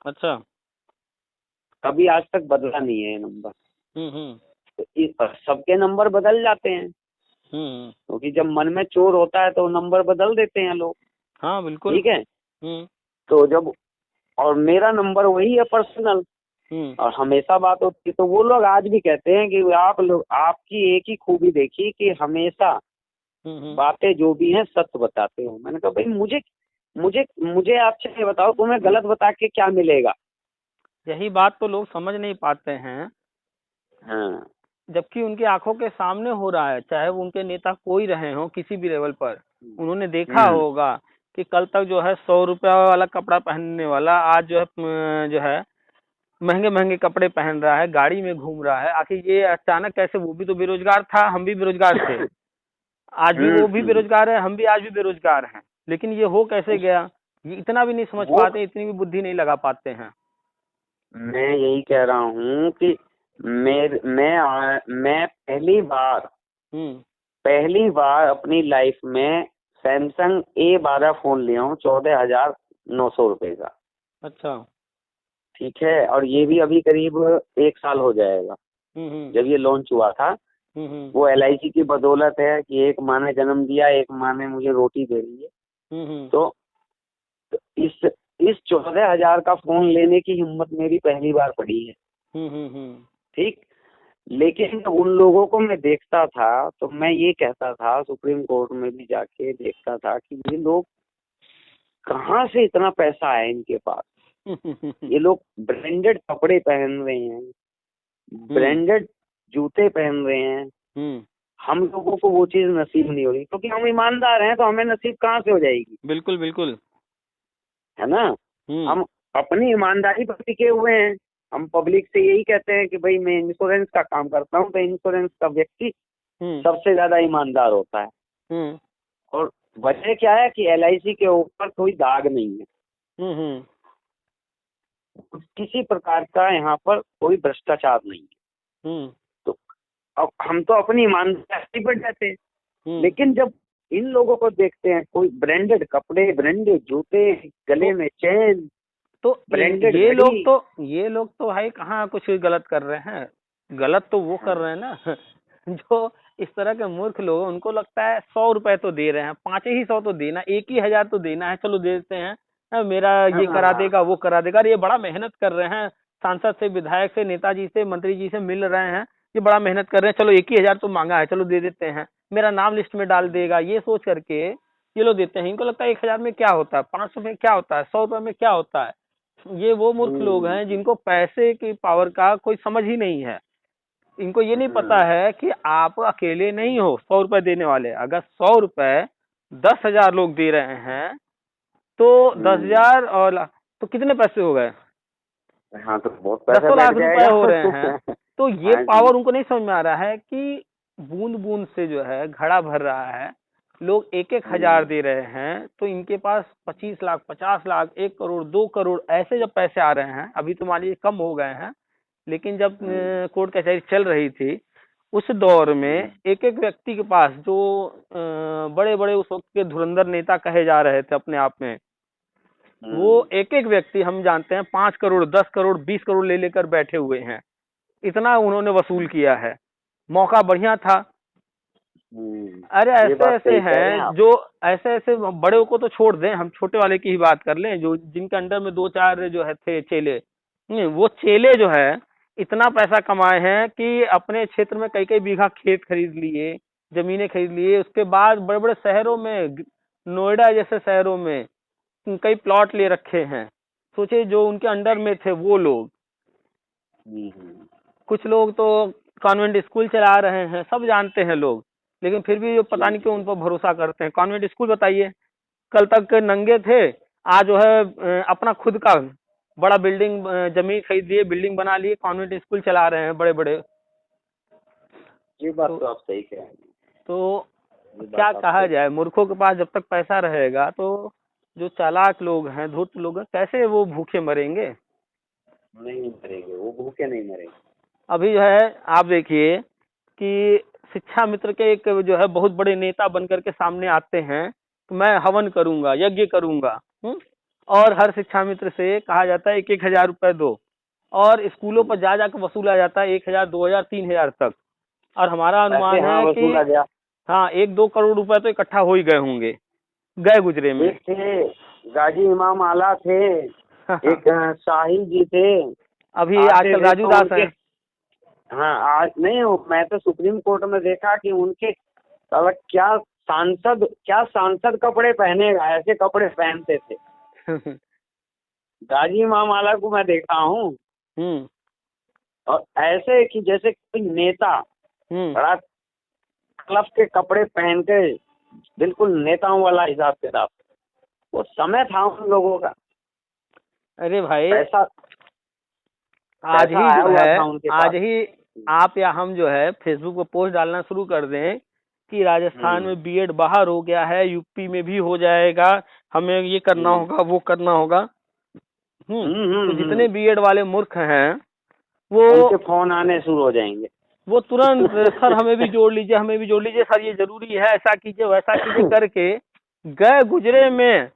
अच्छा। कभी आज तक बदला नहीं है ये नंबर। हम्म। तो सबके नंबर बदल जाते हैं, हम्म। क्योंकि जब मन में चोर होता है तो नंबर बदल देते हैं लोग। हाँ बिल्कुल। ठीक है, हम्म तो जब, और मेरा नंबर वही है पर्सनल, हम्म और हमेशा बात होती है, तो वो लोग आज भी कहते हैं कि आप लोग, आपकी एक ही खूबी देखी कि हमेशा हम्म। बातें जो भी हैं सत्य बताते हो। मैंने कहा भाई, मुझे मुझे मुझे आपसे ये बताओ, तुम्हें गलत बता के क्या मिलेगा। यही बात तो लोग समझ नहीं पाते हैं, हाँ, जबकि उनकी आंखों के सामने हो रहा है, चाहे वो उनके नेता कोई रहे हो किसी भी लेवल पर। उन्होंने देखा हम्म, होगा कि कल तक जो है 100 रुपया वाला कपड़ा पहनने वाला आज जो है जो है महंगे महंगे कपड़े पहन रहा है, गाड़ी में घूम रहा है। आखिर ये अचानक कैसे? वो भी तो बेरोजगार था, हम भी बेरोजगार थे, आज भी वो भी हम्म, बेरोजगार है, हम भी आज भी बेरोजगार हैं, लेकिन ये हो कैसे उस गया? ये इतना भी नहीं समझ वो पाते, इतनी भी बुद्धि नहीं लगा पाते हैं। मैं यही कह रहा हूँ कि मैं हम्म पहली बार अपनी लाइफ में सैमसंग A12 फोन लिया हूँ, 14,900 रुपए का। अच्छा। ठीक है, और ये भी अभी करीब 1 साल हो जाएगा हम्म जब ये लॉन्च हुआ था। हम्म वो LIC की बदौलत है कि एक माँ ने जन्म दिया, एक माँ ने मुझे रोटी दे दी है। हम्म तो इस 14,000 का फोन लेने की हिम्मत मेरी पहली बार पड़ी है। हम्म। ठीक, लेकिन उन लोगों को मैं देखता था तो मैं ये कहता था, सुप्रीम कोर्ट में भी जाके देखता था कि ये लोग कहाँ से इतना पैसा है इनके पास। ये लोग ब्रांडेड कपड़े पहन रहे हैं, ब्रांडेड जूते पहन रहे हैं, हम्म। हम लोगों को वो चीज नसीब नहीं हो रही, क्योंकि हम ईमानदार हैं, तो हमें नसीब कहाँ से हो जाएगी, बिल्कुल बिल्कुल। है ना। हम्म हम अपनी ईमानदारी पर टिके हुए हैं। हम पब्लिक से यही कहते हैं कि भाई मैं इंश्योरेंस का काम करता हूँ, तो इंश्योरेंस का व्यक्ति सबसे ज्यादा ईमानदार होता है। और वजह क्या है कि LIC के ऊपर कोई दाग नहीं है, किसी प्रकार का यहाँ पर कोई भ्रष्टाचार नहीं है। तो अब हम तो अपनी ईमानदारी पर जाते हैं, लेकिन जब इन लोगों को देखते हैं, कोई ब्रांडेड कपड़े, ब्रांडेड जूते, गले में चेन, तो ब्रांडेड ये लोग तो भाई कहाँ कुछ गलत कर रहे हैं। गलत तो वो कर रहे हैं ना जो इस तरह के मूर्ख लोग, उनको लगता है 100 रुपए तो दे रहे हैं, 5 ही 100 तो देना, 1 ही 1000 तो देना है, चलो दे देते हैं, मेरा ये करा देगा, वो करा देगा। अरे ये बड़ा मेहनत कर रहे हैं, सांसद से, विधायक से, नेताजी से, मंत्री जी से मिल रहे हैं, ये बड़ा मेहनत कर रहे हैं, चलो 1 ही 1000 तो मांगा है, चलो दे देते हैं, मेरा नाम लिस्ट में डाल देगा, ये सोच करके ये लोग देते हैं। इनको लगता है 1000 में क्या होता है, 500 में क्या होता है, 100 रुपए में क्या होता है। ये वो मूर्ख लोग हैं जिनको पैसे की पावर का कोई समझ ही नहीं है। इनको ये नहीं पता है कि आप अकेले नहीं हो 100 रुपए देने वाले। अगर 100 रुपए 10,000 लोग दे रहे हैं तो 10,000 और तो कितने पैसे हो गए? हाँ, तो बहुत पैसे 10 लाख रुपए हो रहे हैं। तो ये हाँ पावर उनको नहीं समझ में आ रहा है कि बूंद बूंद से जो है घड़ा भर रहा है। लोग 1-1 हजार दे रहे हैं, तो इनके पास 25 लाख, 50 लाख, 1 करोड़, 2 करोड़ ऐसे जब पैसे आ रहे हैं, अभी तो मान लीजिए कम हो गए हैं, लेकिन जब कोर्ट कचहरी चल रही थी उस दौर में एक एक व्यक्ति के पास, जो बड़े बड़े उस वक्त के धुरंधर नेता कहे जा रहे थे अपने आप में, वो एक एक व्यक्ति हम जानते हैं 5 करोड़, 10 करोड़, 20 करोड़ ले लेकर बैठे हुए हैं। इतना उन्होंने वसूल किया है। मौका बढ़िया था। अरे ऐसे ऐसे हैं जो ऐसे बड़े को तो छोड़ दें, हम छोटे वाले की ही बात कर लें, जो जिनके अंडर में 2-4 जो है थे चेले, वो चेले जो है इतना पैसा कमाए हैं कि अपने क्षेत्र में कई कई बीघा खेत खरीद लिए, जमीनें खरीद लिए। उसके बाद बड़े बड़े शहरों में, नोएडा जैसे शहरों में कई प्लॉट ले रखे हैं। सोचिए जो उनके अंडर में थे वो लोग। कुछ लोग तो कॉन्वेंट स्कूल चला रहे हैं, सब जानते हैं लोग, लेकिन फिर भी जो पता नहीं क्यों उन पर भरोसा करते हैं। कॉन्वेंट स्कूल बताइए, कल तक नंगे थे, आज जो है अपना खुद का बड़ा बिल्डिंग, जमीन खरीद लिए, बिल्डिंग बना लिए, कॉन्वेंट स्कूल चला रहे हैं बड़े बड़े। ये बात तो आप सही कह रहे हैं। तो क्या कहा जाए, मूर्खों के पास जब तक पैसा रहेगा तो जो चालाक लोग हैं, धूर्त लोग हैं, कैसे वो भूखे मरेंगे? नहीं मरेंगे, वो भूखे नहीं मरेंगे। अभी जो है आप देखिए कि शिक्षा मित्र के एक जो है बहुत बड़े नेता बनकर के सामने आते हैं तो मैं हवन करूंगा, यज्ञ करूंगा, और हर शिक्षा मित्र से कहा जाता है 1-1 हजार रुपए दो, और स्कूलों पर जा जाकर वसूला जाता है 1,000, 2,000, 3,000 तक। और हमारा अनुमान है कि हाँ 1-2 करोड़ रुपए तो इकट्ठा हो ही गए होंगे गए गुजरे में। एक थे गाजी इमाम आला थे, एक शाही जी थे, अभी आजकल राजू दास है। हाँ, आज नहीं, मैं तो सुप्रीम कोर्ट में देखा कि उनके क्या सांसद कपड़े पहनेगा, ऐसे कपड़े पहनते थे। गाजी इमाम आला को मैं देखा हूँ, और ऐसे कि जैसे कोई नेता बड़ा क्लब के कपड़े पहन के, बिल्कुल नेताओं वाला हिसाब किताब। वो समय था उन लोगों का। अरे भाई पैसा आज ही जो है, आज ही आप या हम जो है फेसबुक पर पोस्ट डालना शुरू कर दें कि राजस्थान में बीएड बाहर हो गया है, यूपी में भी हो जाएगा, हमें ये करना होगा, वो करना होगा। तो जितने बीएड वाले मूर्ख हैं वो उनके फोन आने शुरू हो जाएंगे। वो तुरंत सर हमें भी जोड़ लीजिए, हमें भी जोड़ लीजिए, सर ये जरूरी है, ऐसा कीजिए, वैसा कीजिए करके गए गुजरे में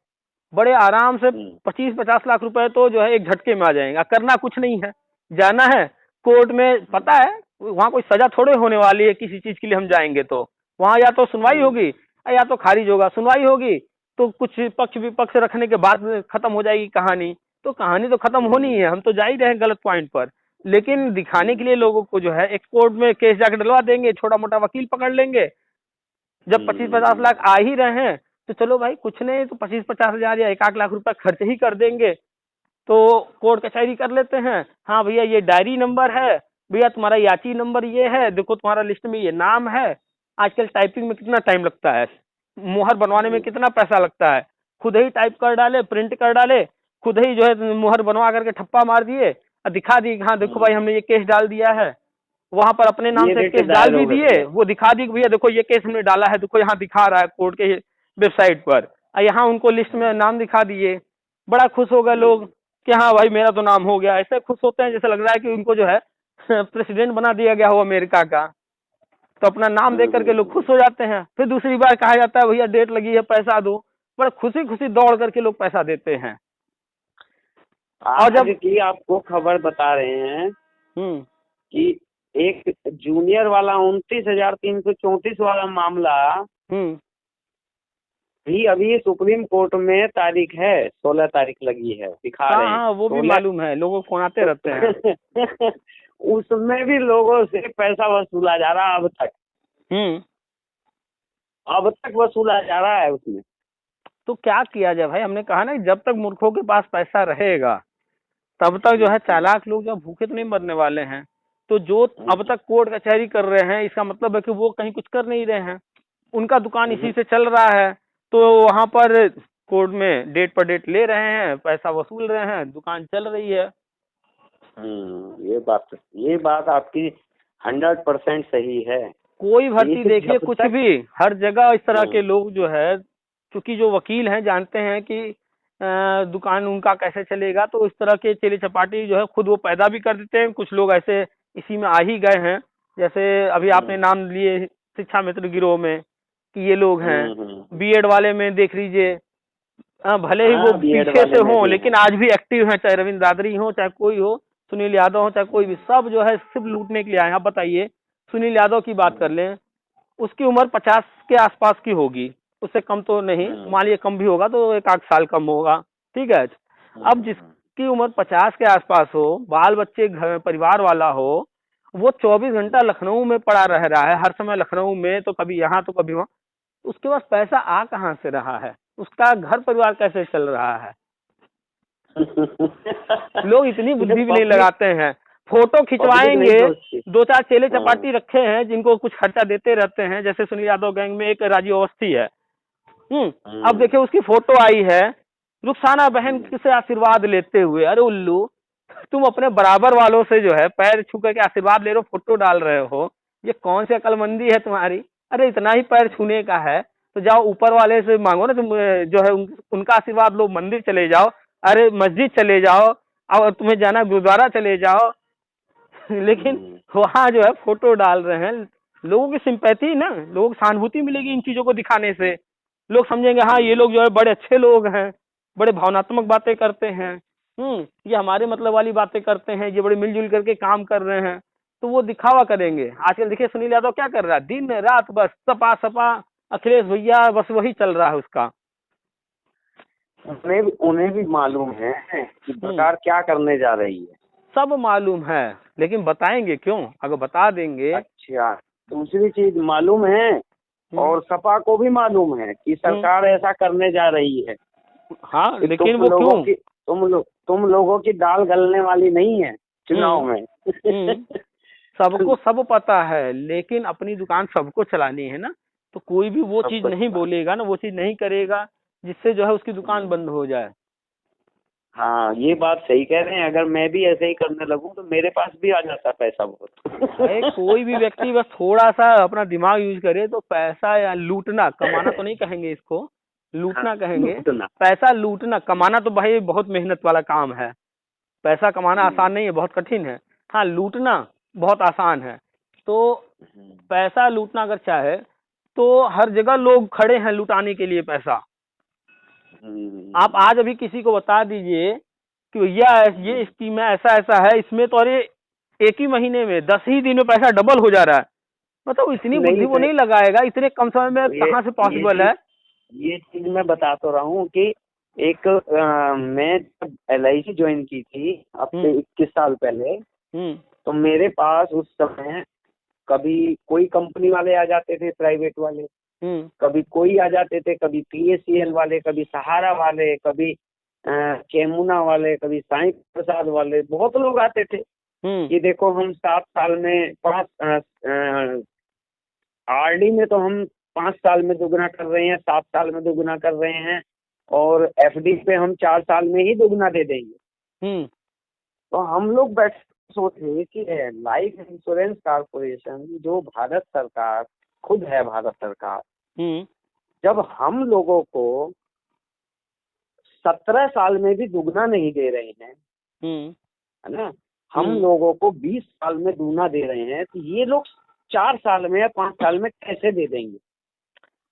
बड़े आराम से 25-50 लाख रुपए तो जो है एक झटके में आ जाएंगे। करना कुछ नहीं है, जाना है कोर्ट में, पता है वहाँ कोई सजा थोड़े होने वाली है किसी चीज के लिए हम जाएंगे तो। वहाँ या तो सुनवाई होगी या तो खारिज होगा। सुनवाई होगी तो कुछ पक्ष विपक्ष रखने के बाद खत्म हो जाएगी कहानी। तो कहानी तो खत्म होनी है, हम तो जा ही रहे हैं गलत पॉइंट पर, लेकिन दिखाने के लिए लोगों को जो है एक कोर्ट में केस जाकर डलवा देंगे, छोटा मोटा वकील पकड़ लेंगे। जब 25-50 लाख आ ही रहे हैं तो चलो भाई कुछ नहीं तो 25-50 हजार या 1-1 लाख रुपए खर्च ही कर देंगे, तो कोर्ट कचहरी कर लेते हैं। हाँ भैया ये डायरी नंबर है, भैया तुम्हारा याची नंबर ये है, देखो तुम्हारा लिस्ट में ये नाम है। आजकल टाइपिंग में कितना टाइम लगता है, मुहर बनवाने में कितना पैसा लगता है, खुद ही टाइप कर डाले, प्रिंट कर डाले, खुद ही जो है मुहर बनवा करके ठप्पा मार दिए और दिखा दी, हाँ देखो भाई हमने ये केस डाल दिया है। वहां पर अपने नाम ये से केस दायर डाल भी हो गए दिए, थे। वो दिखा दी कि भैया देखो ये केस हमने डाला है, देखो यहाँ दिखा रहा है कोर्ट के वेबसाइट पर, यहाँ उनको लिस्ट में नाम दिखा दिए। बड़ा खुश हो गए लोग कि हाँ भाई मेरा तो नाम हो गया। ऐसे खुश होते हैं जैसे लग रहा है कि उनको जो है प्रेसिडेंट बना दिया गया हो अमेरिका का। तो अपना नाम देख करके लोग खुश हो जाते हैं। फिर दूसरी बार कहा जाता है भैया डेट लगी है पैसा दो, बड़ा खुशी खुशी दौड़ करके लोग पैसा देते हैं। और आज की आपको खबर बता रहे हैं कि एक जूनियर वाला 29,334 वाला मामला भी अभी सुप्रीम कोर्ट में तारीख है, 16 तारीख लगी है, दिखा रहे हैं। हाँ वो भी मालूम है, लोगों को आते रहते हैं। उसमें भी लोगों से पैसा वसूला जा रहा है अब तक वसूला जा रहा है उसमें। तो क्या किया जाए भाई, हमने कहा ना जब तक मूर्खों के पास पैसा रहेगा तब तक जो है चालाक लोग जो भूखे तो नहीं मरने वाले हैं। तो जो अब तक कोर्ट कचहरी कर रहे हैं इसका मतलब है कि वो कहीं कुछ कर नहीं रहे हैं, उनका दुकान इसी से चल रहा है। तो वहां पर कोर्ट में डेट पर डेट ले रहे हैं, पैसा वसूल रहे हैं, दुकान चल रही है। ये बात आपकी 100% सही है। कोई भर्ती देखिए कुछ भी, हर जगह इस तरह के लोग जो है, क्योंकि जो वकील हैं जानते हैं कि दुकान उनका कैसे चलेगा, तो इस तरह के चेले चपाटी जो है खुद वो पैदा भी कर देते हैं। कुछ लोग ऐसे इसी में आ ही गए हैं, जैसे अभी आपने नाम लिए शिक्षा मित्र गिरोह में कि ये लोग हैं। बीएड वाले में देख लीजिए, भले ही वो पीछे से हो लेकिन आज भी एक्टिव हैं, चाहे रविंद्र दादरी हो, चाहे कोई हो, सुनील यादव हो, चाहे कोई भी, सब जो है सिर्फ लूटने के लिए आए हैं। आप बताइए, सुनील यादव की बात कर लें, उसकी उम्र 50 के आसपास की होगी, उससे कम तो नहीं, मान लीजिए कम भी होगा तो 1 आध साल कम होगा, ठीक है। अब जिसकी उम्र 50 के आसपास हो, बाल बच्चे घर परिवार वाला हो, वो 24 घंटा लखनऊ में पड़ा रह रहा है, हर समय लखनऊ में, तो कभी यहाँ तो कभी वहाँ, उसके पास पैसा आ कहाँ से रहा है, उसका घर परिवार कैसे चल रहा है। लोग इतनी बुद्धि भी नहीं लगाते हैं। फोटो खिंचवाएंगे, 2-4 चेले चपाटी रखे हैं जिनको कुछ खर्चा देते रहते हैं, जैसे सुनील यादव गैंग में एक राजीव अवस्थी है। अब देखिए उसकी फोटो आई है रुखसाना बहन से आशीर्वाद लेते हुए। अरे उल्लू, तुम अपने बराबर वालों से जो है पैर छू करके आशीर्वाद ले रहे हो, फोटो डाल रहे हो, ये कौन सी अकलमंदी है तुम्हारी। अरे इतना ही पैर छूने का है तो जाओ ऊपर वाले से मांगो ना, तुम जो है उनका आशीर्वाद लो, मंदिर चले जाओ, अरे मस्जिद चले जाओ, और तुम्हें जाना गुरुद्वारा चले जाओ। लेकिन वहाँ जो है फोटो डाल रहे हैं। लोगों की सिंपैथी ना, लोगों को सहानुभूति मिलेगी इन चीजों को दिखाने से। लोग समझेंगे हाँ ये लोग जो है बड़े अच्छे लोग हैं, बड़े भावनात्मक बातें करते हैं, ये हमारे मतलब वाली बातें करते हैं, ये बड़े मिलजुल करके काम कर रहे हैं, तो वो दिखावा करेंगे। आजकल देखिए सुनील यादव क्या कर रहा है, दिन रात बस सपा सपा, अखिलेश भैया, बस वही चल रहा है उसका। उन्हें भी मालूम है कि सरकार क्या करने जा रही है, सब मालूम है, लेकिन बताएंगे क्यों, अगर बता देंगे। अच्छा, दूसरी चीज मालूम है और सपा को भी मालूम है कि सरकार ऐसा करने जा रही है। हाँ लेकिन वो क्यों, तुम लोगों की दाल गलने वाली नहीं है चुनाव में। सबको सब पता है, लेकिन अपनी दुकान सबको चलानी है ना, तो कोई भी वो चीज नहीं बोलेगा ना, वो चीज नहीं करेगा जिससे जो है उसकी दुकान बंद हो जाए। हाँ ये बात सही कह रहे हैं, अगर मैं भी ऐसे ही करने लगूं तो मेरे पास भी आ जाता पैसा बहुत। कोई भी व्यक्ति बस थोड़ा सा अपना दिमाग यूज करे तो पैसा, या लूटना, कमाना तो नहीं कहेंगे इसको, लूटना कहेंगे। पैसा लूटना, कमाना तो भाई बहुत मेहनत वाला काम है, पैसा कमाना आसान नहीं है, बहुत कठिन है। हाँ लूटना बहुत आसान है। तो पैसा लूटना अगर चाहे तो हर जगह लोग खड़े हैं लुटाने के लिए पैसा। आप आज अभी किसी को बता दीजिए कि भैया ये स्कीम है, ऐसा ऐसा है, इसमें तो अरे एक ही महीने में 10 ही दिन में पैसा डबल हो जा रहा है, मतलब इतनी बुद्धि वो नहीं लगाएगा, इतने कम समय में कहाँ से पॉसिबल है। ये चीज मैं बता तो रहा हूँ कि एक मैं जब LIC ज्वाइन की थी अब से 21 साल पहले, तो मेरे पास उस समय कभी कोई कंपनी वाले आ जाते थे, प्राइवेट वाले, कभी कोई आ जाते थे, कभी PACL वाले, कभी सहारा वाले, कभी केमुना वाले, कभी साईं प्रसाद वाले, बहुत लोग आते थे। ये देखो हम 7 साल में 5 RD में तो हम 5 साल में दुगना कर रहे हैं, 7 साल में दुगना कर रहे हैं, और FD पे हम 4 साल में ही दुगना दे देंगे। तो हम लोग सोचिए कि लाइफ इंश्योरेंस कॉर्पोरेशन जो भारत सरकार खुद है, भारत सरकार, जब हम लोगों को 17 साल में भी दुगना नहीं दे रहे हैं, है ना, हम लोगों को 20 साल में दूना दे रहे हैं, तो ये लोग 4 साल में या 5 साल में कैसे दे देंगे?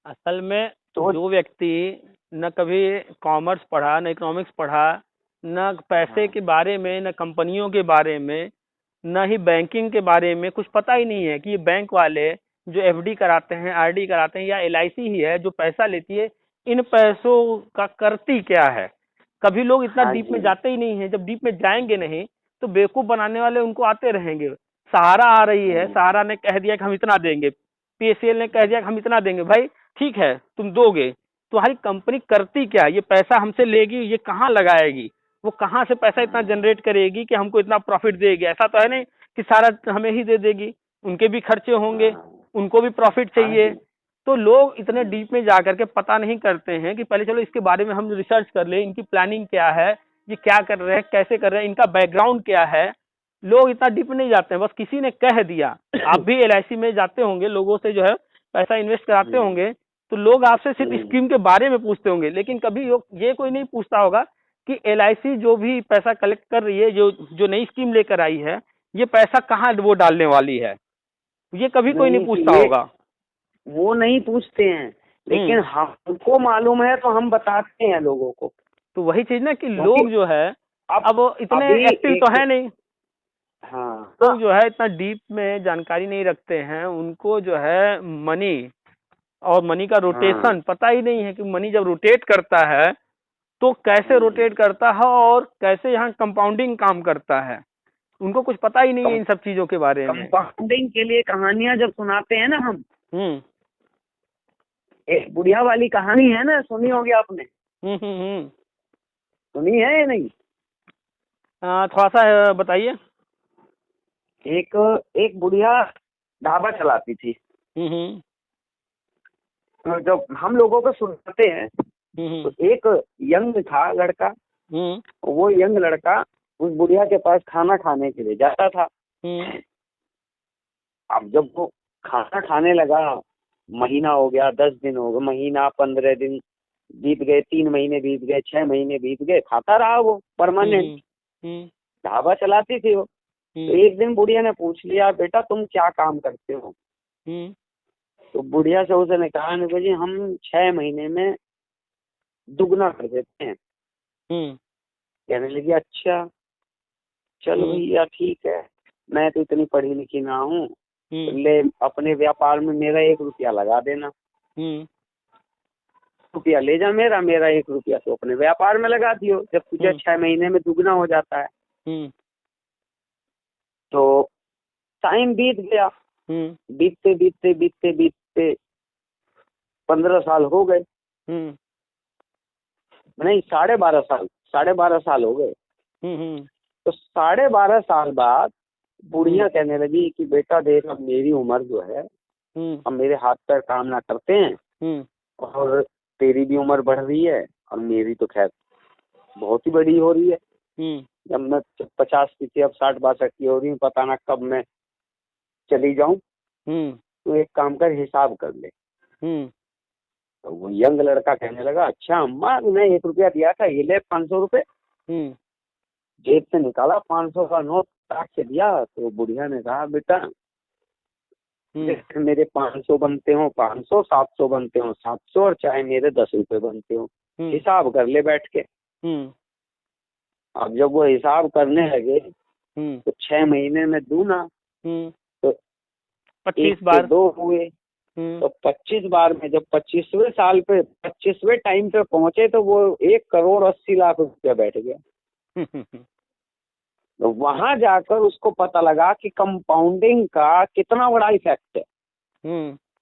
असल में तो जो व्यक्ति न कभी कॉमर्स पढ़ा, न इकोनॉमिक्स पढ़ा, न पैसे के बारे में, न कंपनियों के बारे में, न ही बैंकिंग के बारे में कुछ पता ही नहीं है कि ये बैंक वाले जो एफडी कराते हैं, आरडी कराते हैं, या एलआईसी ही है जो पैसा लेती है, इन पैसों का करती क्या है। कभी लोग इतना डीप में जाते ही नहीं है। जब डीप में जाएंगे नहीं तो बेवकूफ बनाने वाले उनको आते रहेंगे। सहारा आ रही है, सहारा ने कह दिया कि हम इतना देंगे, पीएसएल ने कह दिया कि हम इतना देंगे। भाई ठीक है, तुम दोगे, तुम्हारी कंपनी करती क्या? ये पैसा हमसे लेगी, ये कहाँ लगाएगी, वो कहाँ से पैसा इतना जनरेट करेगी कि हमको इतना प्रॉफिट देगी? ऐसा तो है नहीं कि सारा हमें ही दे देगी, उनके भी खर्चे होंगे, उनको भी प्रॉफिट चाहिए। तो लोग इतने डीप में जा करके पता नहीं करते हैं कि पहले चलो इसके बारे में हम रिसर्च कर ले, इनकी प्लानिंग क्या है, ये क्या कर रहे हैं, कैसे कर रहे हैं, इनका बैकग्राउंड क्या है। लोग इतना डीप नहीं जाते हैं, बस किसी ने कह दिया। आप भी एलआईसी में जाते होंगे, लोगों से जो है पैसा इन्वेस्ट कराते होंगे, तो लोग आपसे सिर्फ स्कीम के बारे में पूछते होंगे, लेकिन कभी ये कोई नहीं पूछता होगा कि एलआईसी जो भी पैसा कलेक्ट कर रही है, जो नई स्कीम लेकर आई है, ये पैसा कहाँ वो डालने वाली है, ये कभी कोई नहीं पूछता होगा। वो नहीं पूछते हैं, लेकिन हमको मालूम है तो हम बताते हैं लोगों को। तो वही चीज ना कि लोग जो है अब इतने एक्टिव तो है नहीं। लोग जो है इतना डीप में जानकारी नहीं रखते हैं, उनको जो है मनी और मनी का रोटेशन पता ही नहीं है कि मनी जब रोटेट करता है तो कैसे रोटेट करता है और कैसे यहाँ कंपाउंडिंग काम करता है। उनको कुछ पता ही नहीं है इन सब चीजों के बारे में। कंपाउंडिंग के लिए कहानियां जब सुनाते हैं ना हम, एक बुढ़िया वाली कहानी है ना, सुनी होगी आपने? सुनी है या नहीं? थोड़ा सा बताइए। एक बुढ़िया ढाबा चलाती थी। तो जब हम लोगों को सुनाते हैं तो एक यंग था लड़का, वो यंग लड़का उस बुढ़िया के पास खाना खाने के लिए जाता था। अब जब वो खाना खाने लगा, महीना हो गया, 10 दिन हो गए, महीना 15 दिन बीत गए, 3 महीने बीत गए, 6 महीने बीत गए, खाता रहा वो परमानेंट। ढाबा चलाती थी वो। तो एक दिन बुढ़िया ने पूछ लिया, बेटा तुम क्या काम करते हो? तो बुढ़िया से उसने कहा, जी हम 6 महीने में दुगना कर देते हैं। कहने लगी अच्छा चलो भैया ठीक है, मैं तो इतनी पढ़ी लिखी ना हूँ, ले अपने व्यापार में मेरा 1 रुपया लगा देना। रुपया ले जा मेरा 1 रुपया तो अपने व्यापार में लगा दियो, जब तुझे 6 महीने में दुगना हो जाता है। तो टाइम बीत गया, बीतते बीतते बीतते बीतते 15 साल हो गए, नहीं 12.5 साल हो गए। तो 12.5 साल बाद बुढ़िया कहने लगी कि बेटा देख, अब मेरी उम्र जो है, अब मेरे हाथ पैर काम ना करते हैं, और तेरी भी उम्र बढ़ रही है और मेरी तो खैर बहुत ही बड़ी हो रही है। जब मैं 50 की थी, अब 60-62 की हो रही हूँ, पता ना कब मैं चली जाऊं। तो एक काम कर, हिसाब कर ले। तो वो यंग लड़का कहने लगा, अच्छा अम्मा मैं 1 रुपया दिया था, ये ले 500 रुपए। जेब से निकाला 500 का नोट, काट के दिया। तो बुढ़िया ने कहा, बेटा मेरे 500 बनते हो 500, 700 बनते हो 700, और चाहे मेरे 10 रुपए बनते हो, हिसाब कर ले बैठ के। अब जब वो हिसाब करने लगे तो 6 महीने में दूना, तो 25 बार 2 हुए, तो 25 बार में जब 25वें साल पे 25वें टाइम पे पहुंचे तो वो 1,80,00,000 रुपया बैठ गया। तो वहां जाकर उसको पता लगा कि कंपाउंडिंग का कितना बड़ा इफेक्ट है।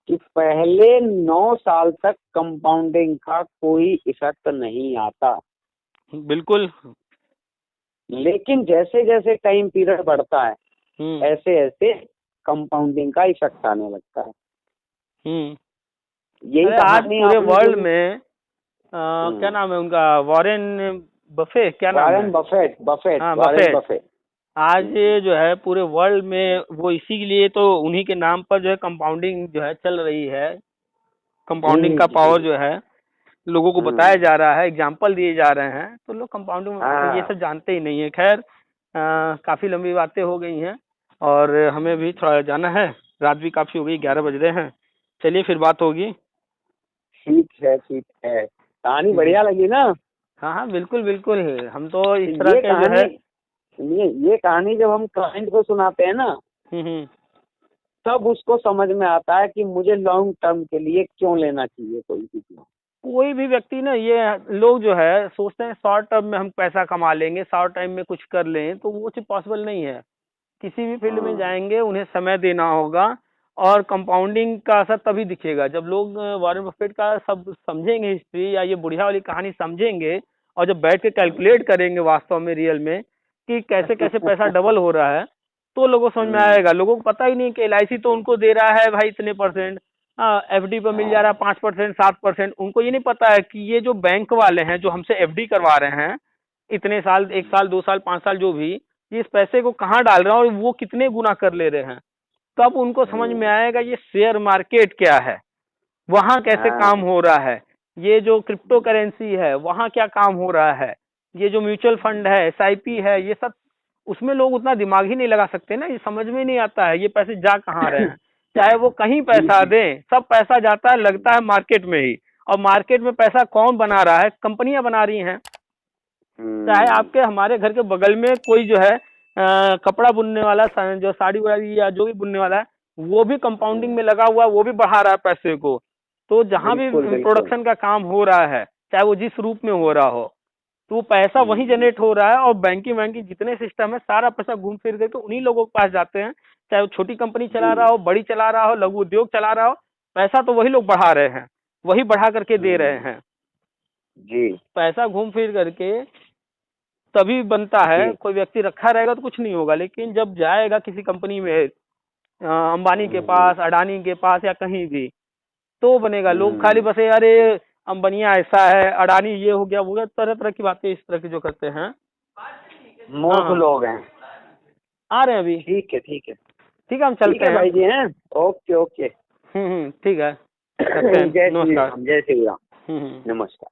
कि पहले 9 साल तक कंपाउंडिंग का कोई इफेक्ट नहीं आता, बिल्कुल, लेकिन जैसे जैसे टाइम पीरियड बढ़ता है ऐसे ऐसे कंपाउंडिंग का इफेक्ट आने लगता है। यही आज पूरे वर्ल्ड में क्या नाम है उनका, वॉरेन बफे, क्या नाम है? Warren Buffett. आज ये जो है पूरे वर्ल्ड में वो इसीलिए तो उन्हीं के नाम पर जो है कंपाउंडिंग जो है चल रही है। कंपाउंडिंग का पावर जी। जो है लोगों को बताया जा रहा है, एग्जाम्पल दिए जा रहे हैं, तो लोग कंपाउंडिंग ये हाँ सब जानते ही नहीं है। खैर काफी लंबी बातें हो गई हैं और हमें भी थोड़ा जाना है, रात भी काफी हो गई, 11 बज रहे हैं। चलिए फिर बात होगी। ठीक है, ठीक है, कहानी हम्म, बढ़िया लगी ना। हाँ हाँ बिल्कुल बिल्कुल, हम तो इस तरह ये के जो है। कहानी, ये कहानी जब हम क्लाइंट को सुनाते हैं ना, हम्म। तब उसको समझ में आता है कि मुझे लॉन्ग टर्म के लिए क्यों लेना चाहिए कोई भी चीज। कोई भी व्यक्ति ना, ये लोग जो है सोचते हैं शॉर्ट टर्म में हम पैसा कमा लेंगे, शॉर्ट टाइम में कुछ कर लें, तो वो चीज पॉसिबल नहीं है। किसी भी फील्ड में हाँ। जाएंगे उन्हें समय देना होगा, और कंपाउंडिंग का असर तभी दिखेगा जब लोग वॉरेन बफेट का सब समझेंगे, हिस्ट्री या ये बुढ़िया वाली कहानी समझेंगे, और जब बैठ के कैलकुलेट करेंगे वास्तव में रियल में कि कैसे कैसे पैसा डबल हो रहा है, तो लोगों को समझ में हम्म, आएगा। लोगों को पता ही नहीं कि LIC तो उनको दे रहा है भाई इतने परसेंट, FD पर मिल जा रहा है 5%, 7%। उनको ये नहीं पता है कि ये जो बैंक वाले हैं जो हमसे FD करवा रहे हैं इतने साल, 1 साल 2 साल 5 साल जो भी, ये इस पैसे को कहाँ डाल रहे हैं और वो कितने गुना कर ले रहे हैं। तब उनको समझ में हम्म, आएगा ये शेयर मार्केट क्या है, वहां कैसे काम हाँ। हो रहा है, ये जो क्रिप्टो करेंसी है वहां क्या काम हो रहा है, ये जो म्यूचुअल फंड है, SIP है, ये सब उसमें लोग उतना दिमाग ही नहीं लगा सकते ना, ये समझ में नहीं आता है ये पैसे जा कहाँ रहे हैं। चाहे वो कहीं जी पैसा जी। दें, सब पैसा जाता है लगता है मार्केट में ही। और मार्केट में पैसा कौन बना रहा है? कंपनियां बना रही हैं। चाहे हम्म, आपके हमारे घर के बगल में कोई जो है कपड़ा बुनने वाला, जो साड़ी वाड़ी या जो भी बुनने वाला है, वो भी कंपाउंडिंग में लगा हुआ है, वो भी बढ़ा रहा है पैसे को। तो जहां भी बिल्कुल बिल्कुल। प्रोडक्शन का काम हो रहा है, चाहे वो जिस रूप में हो रहा हो, तो वो पैसा वहीं हम्म, जनरेट हो रहा है। और बैंकिंग वैंकिंग जितने सिस्टम है, सारा पैसा घूम फिर करके उन्हीं लोगों के पास जाते हैं। चाहे वो छोटी कंपनी चला रहा जी हो, बड़ी चला रहा हो, लघु उद्योग चला रहा हो, पैसा तो वही लोग बढ़ा रहे हैं, वही बढ़ा करके दे रहे हैं। जी पैसा घूम फिर करके तभी बनता है। जी। कोई व्यक्ति रखा रहेगा तो कुछ नहीं होगा, लेकिन जब जाएगा किसी कंपनी में, अंबानी के हम्म, पास, अडानी के पास या कहीं भी, तो बनेगा। लोग खाली हम्म, बस ये, अरे अंबानिया ऐसा है, अडानी ये हो गया, तरह तरह की बातें इस तरह की जो करते हैं। हाँ मूर्ख हाँ, लोग हैं। आ रहे हैं अभी। ठीक है, ठीक है। ठीक है, हम ठीक चलते है हैं। भाई जी, हैं। Okay okay. ठीक है, रखते हैं, जय श्री नमस्कार। राम, जय श्री राम। हम्म। नमस्कार।